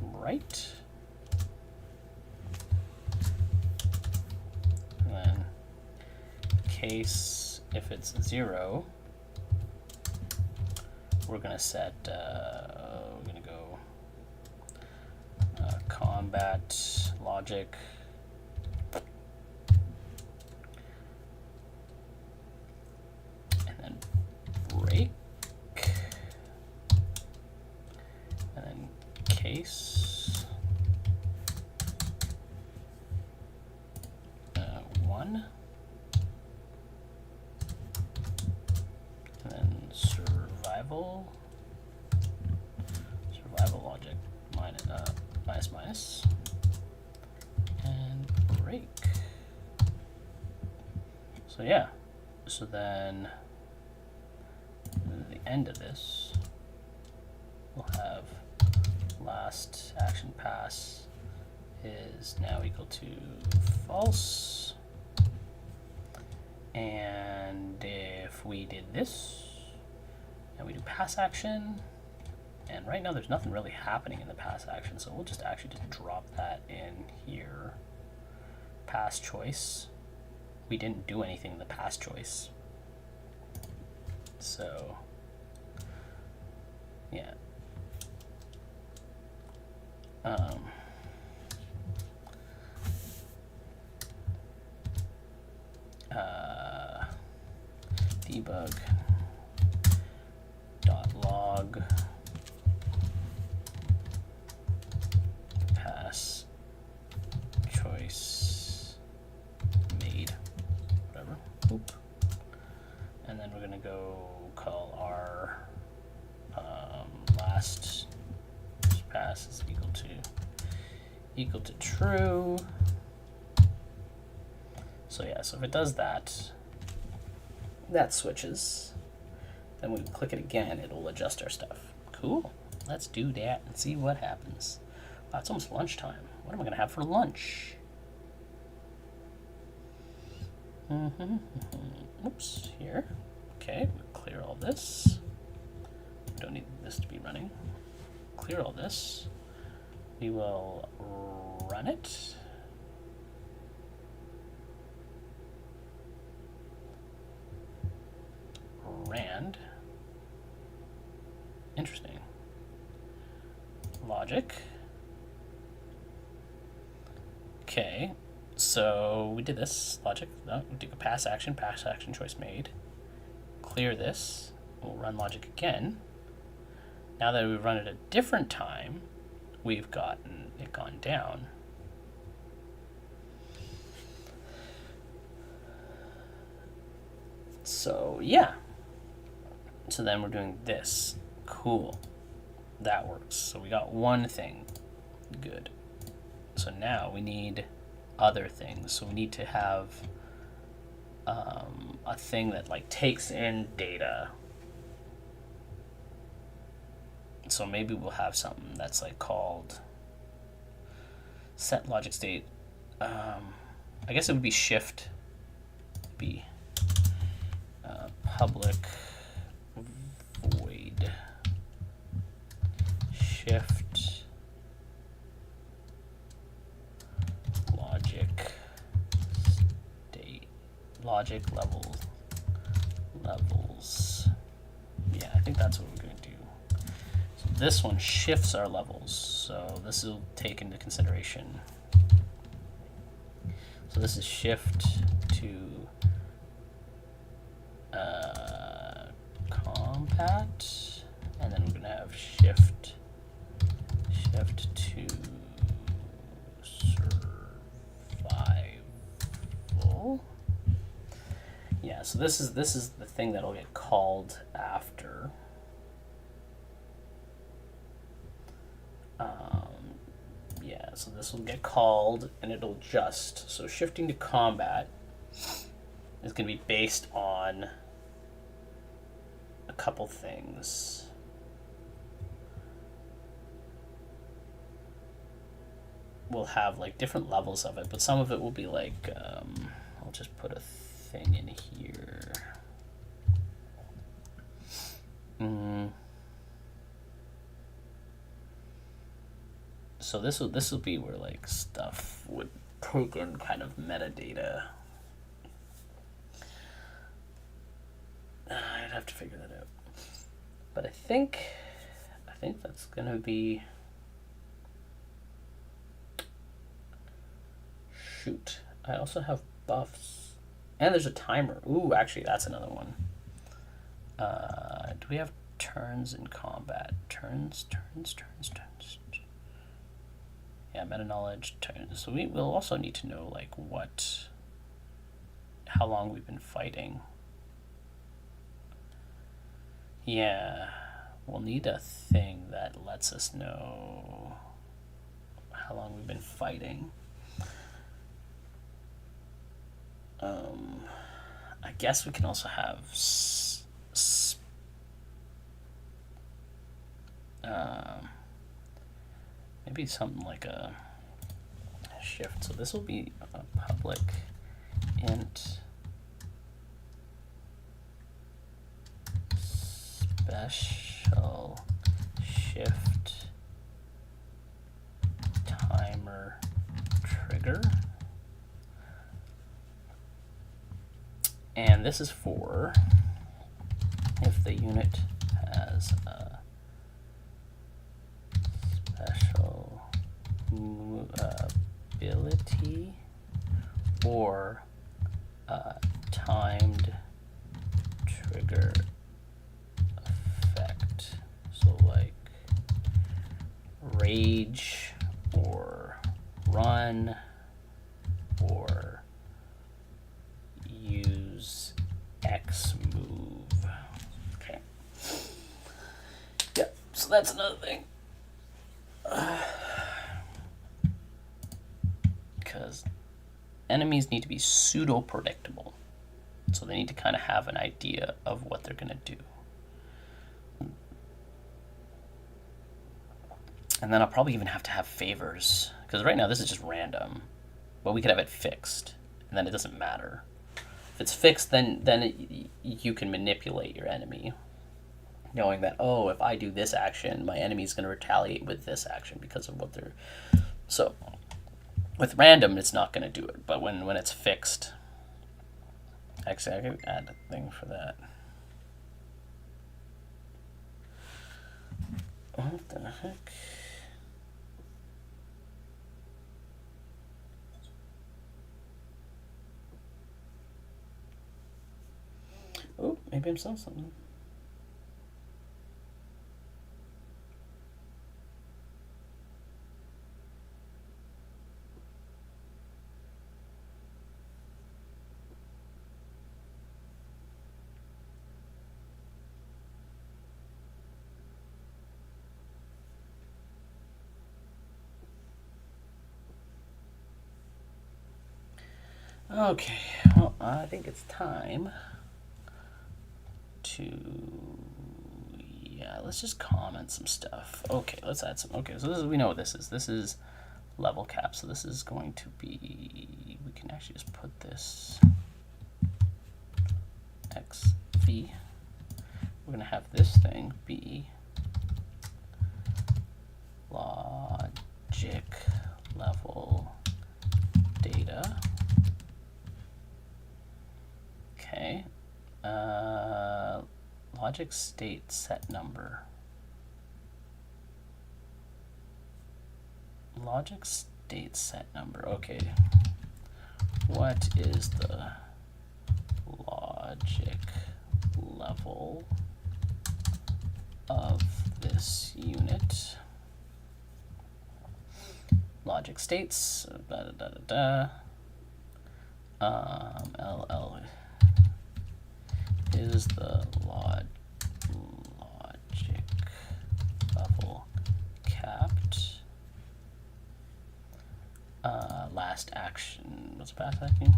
Right? And then case if it's 0, we're gonna set we're gonna go combat logic and then break and then case 1 and then survival logic minus and break. So yeah, so then the end of this we'll have last action pass is now equal to false, and if we did this and we do pass action, and right now there's nothing really happening in the pass action, so we'll just actually just drop that in here. Pass choice, we didn't do anything in the pass choice, so yeah. Debug .log pass choice made, whatever. Oop. And then we're gonna go call our last pass is equal to true. So So yeah, so if it does that, that switches. Then we click it again, it'll adjust our stuff. Cool. Let's do that and see what happens. Wow, it's almost lunchtime. What am I gonna have for lunch? Oops, here. Okay, we'll clear all this. We don't need this to be running. Clear all this. We will run it. Rand. Interesting. Logic. Okay, so we did this. Logic. No, we do a pass action choice made. Clear this. We'll run logic again. Now that we've run it a different time, we've gotten it gone down. So yeah. So then we're doing this. Cool. That works. So we got one thing. Good. So now we need other things. So we need to have a thing that like takes in data. So maybe we'll have something that's like called set logic state. I guess it would be shift. Be public void shift logic state logic levels. Yeah, I think that's what we're going to do. So this one shifts our levels, so this will take into consideration. So this is shift to compat, and then we're going to have shift to survival. Yeah, so this is the thing that'll get called after. Yeah, so this will get called and it'll adjust. So shifting to combat is going to be based on a couple things. We'll have like different levels of it, but some of it will be like, I'll just put a thing in here. So this will be where like stuff would take in kind of metadata. I'd have to figure that out. But I think that's gonna be, shoot. I also have buffs. And there's a timer. Ooh, actually that's another one. Do we have turns in combat? Turns. Yeah, meta knowledge, turns. So we will also need to know like how long we've been fighting. Yeah, we'll need a thing that lets us know how long we've been fighting. I guess we can also have maybe something like a shift. So this will be a public int special shift timer trigger. And this is for if the unit has a special ability or a timed trigger effect. So like rage or run or use X move. Okay. Yeah, so that's another thing. Because enemies need to be pseudo predictable. So they need to kind of have an idea of what they're going to do. And then I'll probably even have to have favors, because right now this is just random, but we could have it fixed, and then it doesn't matter. If it's fixed, then you can manipulate your enemy, knowing that, oh, if I do this action, my enemy's going to retaliate with this action because of what they're... So with random, it's not going to do it, but when it's fixed... Actually, I could add a thing for that. What the heck? Oh, maybe I'm selling something. Okay, well, I think it's time to, yeah, let's just comment some stuff. Okay, let's add some, okay, so this is, we know what this is. This is level cap, so this is going to be, we can actually just put this XV. We're gonna have this thing be logic level data. Okay, logic state set number. Logic state set number, okay. What is the logic level of this unit? Logic states, LL is the logic level capped. Last action, what's past action?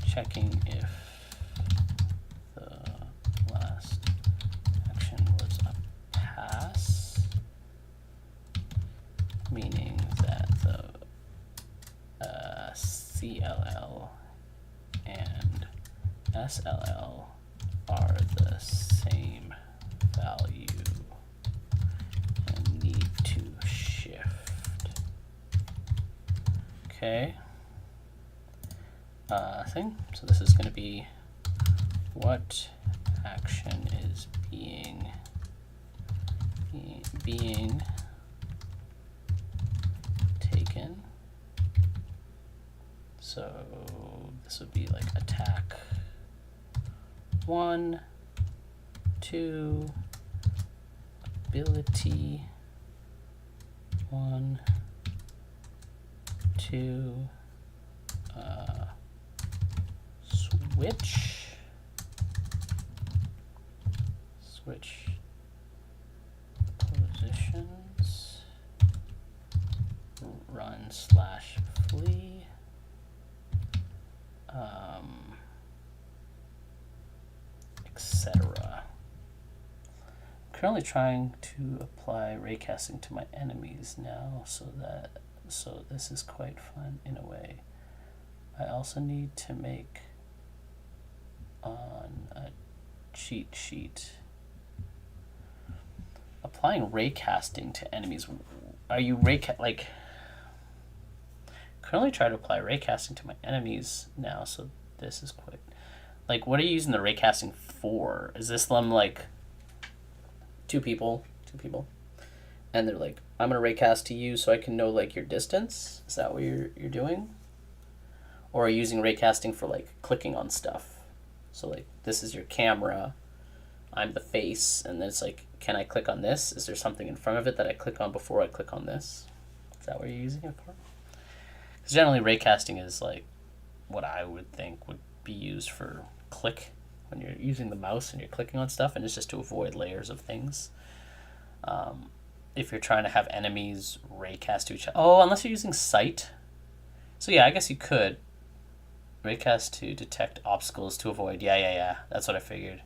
Checking if the last action was a pass, meaning that the CLL and SLL are the same value and need to shift. Okay. Thing. So this is going to be what action is being taken. So this would be like attack 1, 2, ability 1, 2, switch positions, run/flee, etc. Currently trying to apply raycasting to my enemies now, so this is quite fun in a way. I also need to make on a cheat sheet applying raycasting to enemies. Are you like currently try to apply raycasting to my enemies now, so this is quite like, what are you using the raycasting for? Is this them like two people and they're like, I'm gonna raycast to you so I can know like your distance? Is that what you're doing? Or are you using raycasting for like clicking on stuff? So like, this is your camera, I'm the face, and then it's like, can I click on this? Is there something in front of it that I click on before I click on this? Is that what you're using it for? Because generally raycasting is like what I would think would be used for click, when you're using the mouse and you're clicking on stuff, and it's just to avoid layers of things. If you're trying to have enemies raycast to each other, oh, unless you're using sight. So yeah, I guess you could Raycast to detect obstacles to avoid. Yeah. That's what I figured.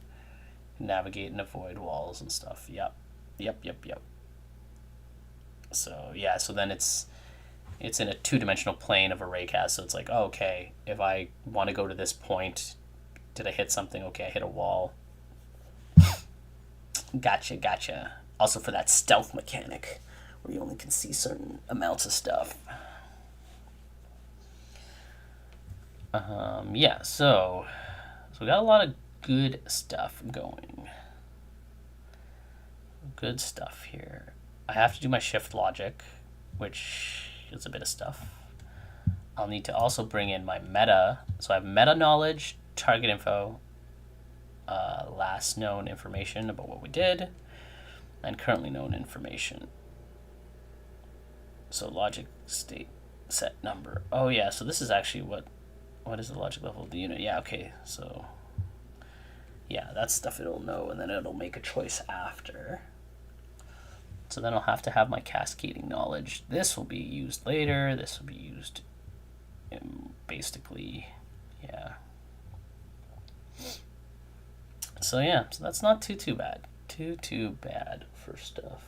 Navigate and avoid walls and stuff. Yep. So yeah, so then it's in a two-dimensional plane of a raycast. So it's like, oh, okay, if I want to go to this point, did I hit something? Okay, I hit a wall. Gotcha. Also for that stealth mechanic, where you only can see certain amounts of stuff. Yeah, so we got a lot of good stuff going. Good stuff here. I have to do my shift logic, which is a bit of stuff. I'll need to also bring in my meta. So I have meta knowledge, target info, last known information about what we did, and currently known information. So logic state set number. Oh yeah, so this is actually what is the logic level of the unit? Yeah, okay, so yeah, that's stuff it'll know, and then it'll make a choice after. So then I'll have to have my cascading knowledge. This will be used later. This will be used in basically, yeah. So yeah, so that's not too bad. Too bad for stuff.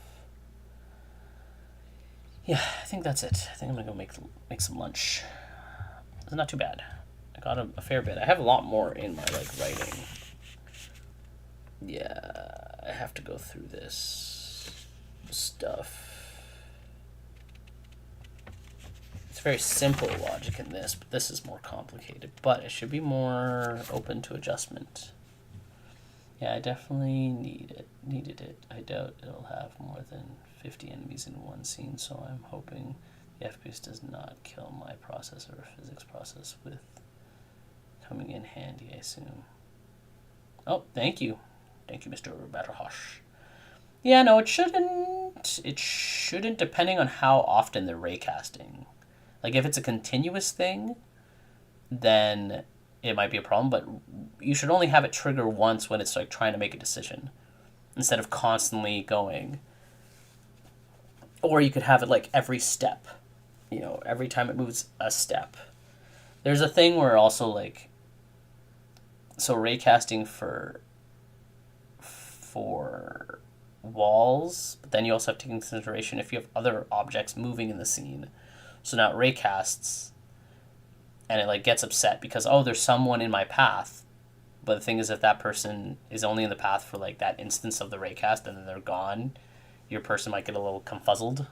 Yeah, I think that's it. I think I'm gonna go make some lunch. It's not too bad. I got a fair bit. I have a lot more in my writing. Yeah, I have to go through this stuff. It's very simple logic in this, but this is more complicated. But it should be more open to adjustment. Yeah, I definitely needed it. I doubt it'll have more than 50 enemies in one scene, so I'm hoping the FPS does not kill my processor or physics process with coming in handy, I assume. Oh, thank you. Thank you, Mr. Batterhosh. Yeah, no, it shouldn't. It shouldn't, depending on how often they're raycasting. Like, if it's a continuous thing, then it might be a problem, but you should only have it trigger once when it's, like, trying to make a decision, instead of constantly going. Or you could have it, like, every step. You know, every time it moves a step. There's a thing where also, like, so raycasting for walls, but then you also have to take into consideration if you have other objects moving in the scene. So now it raycasts, and it like gets upset because, oh, there's someone in my path. But the thing is, if that person is only in the path for like that instance of the raycast and then they're gone, your person might get a little confuzzled.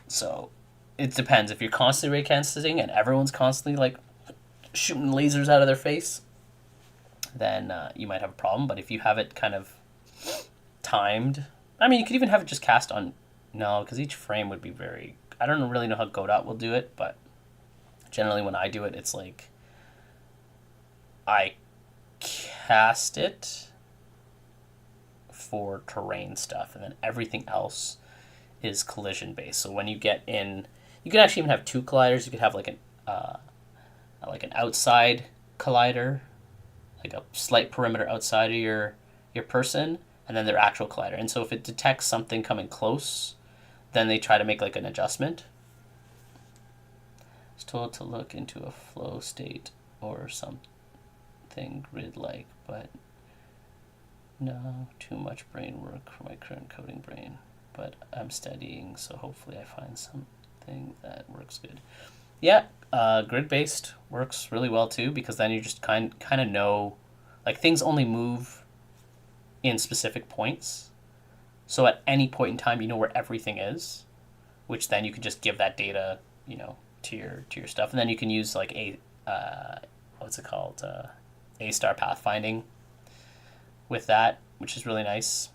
So it depends. If you're constantly raycasting and everyone's constantly like shooting lasers out of their face, then you might have a problem. But if you have it kind of timed, I mean, you could even have it just cast on, no, because each frame would be very, I don't really know how Godot will do it, but generally when I do it, it's like I cast it for terrain stuff, and then everything else is collision based. So when you get in, you could actually even have two colliders. You could have like an outside collider, like a slight perimeter outside of your person, and then their actual collider. And so if it detects something coming close, then they try to make like an adjustment. It's told to look into a flow state or something grid-like, but no, too much brain work for my current coding brain. But I'm studying, so hopefully I find something that works good. Yeah, grid-based works really well too, because then you just kind of know, like, things only move in specific points. So at any point in time, you know where everything is, which then you can just give that data, you know, to your stuff, and then you can use like A-star pathfinding with that, which is really nice.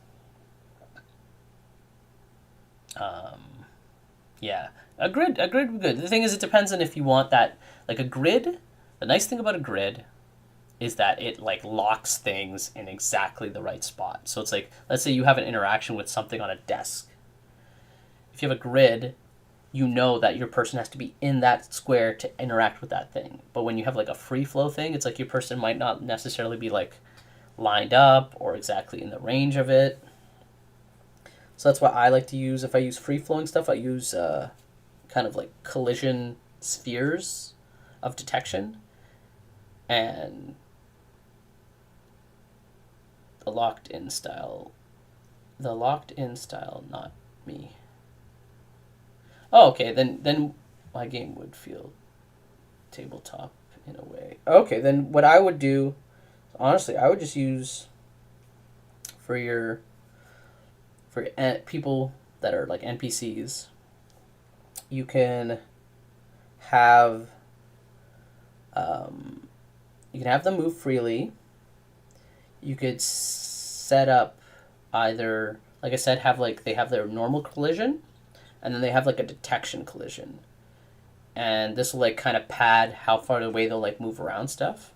Yeah, a grid good. The thing is, it depends on if you want that, like a grid. The nice thing about a grid is that it like locks things in exactly the right spot. So it's like, let's say you have an interaction with something on a desk. If you have a grid, you know that your person has to be in that square to interact with that thing. But when you have like a free flow thing, it's like your person might not necessarily be like lined up or exactly in the range of it. So that's what I like to use. If I use free flowing stuff, I use kind of like collision spheres of detection, and the locked in style, not me. Oh, okay, then my game would feel tabletop in a way. Okay, then what I would do, honestly, I would just use for your people that are like NPCs. You can have them move freely. You could set up either, like I said, they have their normal collision, and then they have like a detection collision, and this will like kind of pad how far away they'll like move around stuff.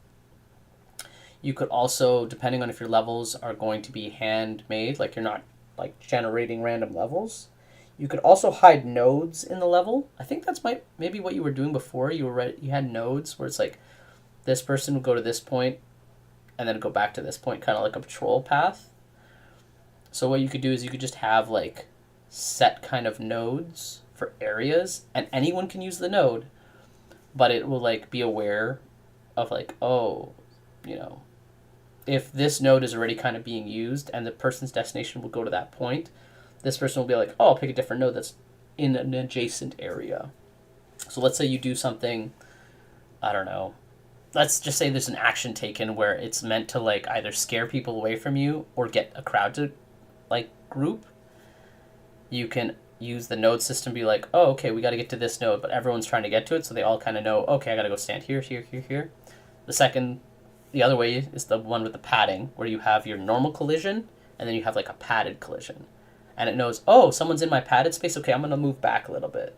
You could also, depending on if your levels are going to be handmade, like you're not like generating random levels, you could also hide nodes in the level. I think that's maybe what you were doing before. You had nodes where it's like this person would go to this point and then go back to this point, kind of like a patrol path. So what you could do is you could just have like set kind of nodes for areas, and anyone can use the node, but it will like be aware of like, oh, you know, if this node is already kind of being used and the person's destination will go to that point, this person will be like, oh, I'll pick a different node that's in an adjacent area. So let's say you do something, I don't know, let's just say there's an action taken where it's meant to like either scare people away from you or get a crowd to like group. You can use the node system, be like, oh, okay, we got to get to this node, but everyone's trying to get to it, so they all kind of know, okay, I got to go stand here, here, here, here. The other way is the one with the padding, where you have your normal collision, and then you have like a padded collision. And it knows, oh, someone's in my padded space, okay, I'm going to move back a little bit.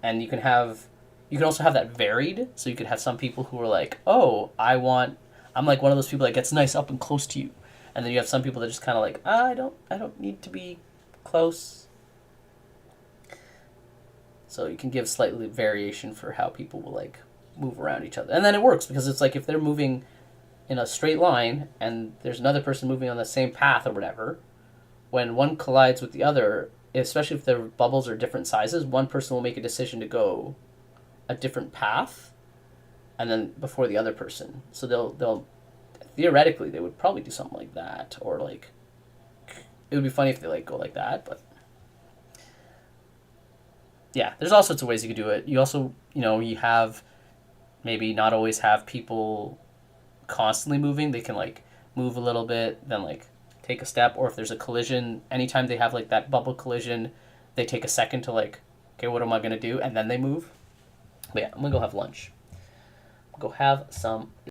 And you can also have that varied, so you could have some people who are like, oh, I'm like one of those people that gets nice up and close to you. And then you have some people that just kind of like, I don't need to be close. So you can give slightly variation for how people will like move around each other. And then it works because it's like if they're moving in a straight line and there's another person moving on the same path or whatever, when one collides with the other, especially if the bubbles are different sizes, one person will make a decision to go a different path and then before the other person. So they'll theoretically they would probably do something like that, or like it would be funny if they like go like that, but yeah, there's all sorts of ways you could do it. You also, you have maybe not always have people constantly moving. They can like move a little bit, then like take a step, or if there's a collision, anytime they have like that bubble collision, they take a second to like, okay, what am I gonna do? And then they move. But yeah, I'm gonna go have lunch. Go have some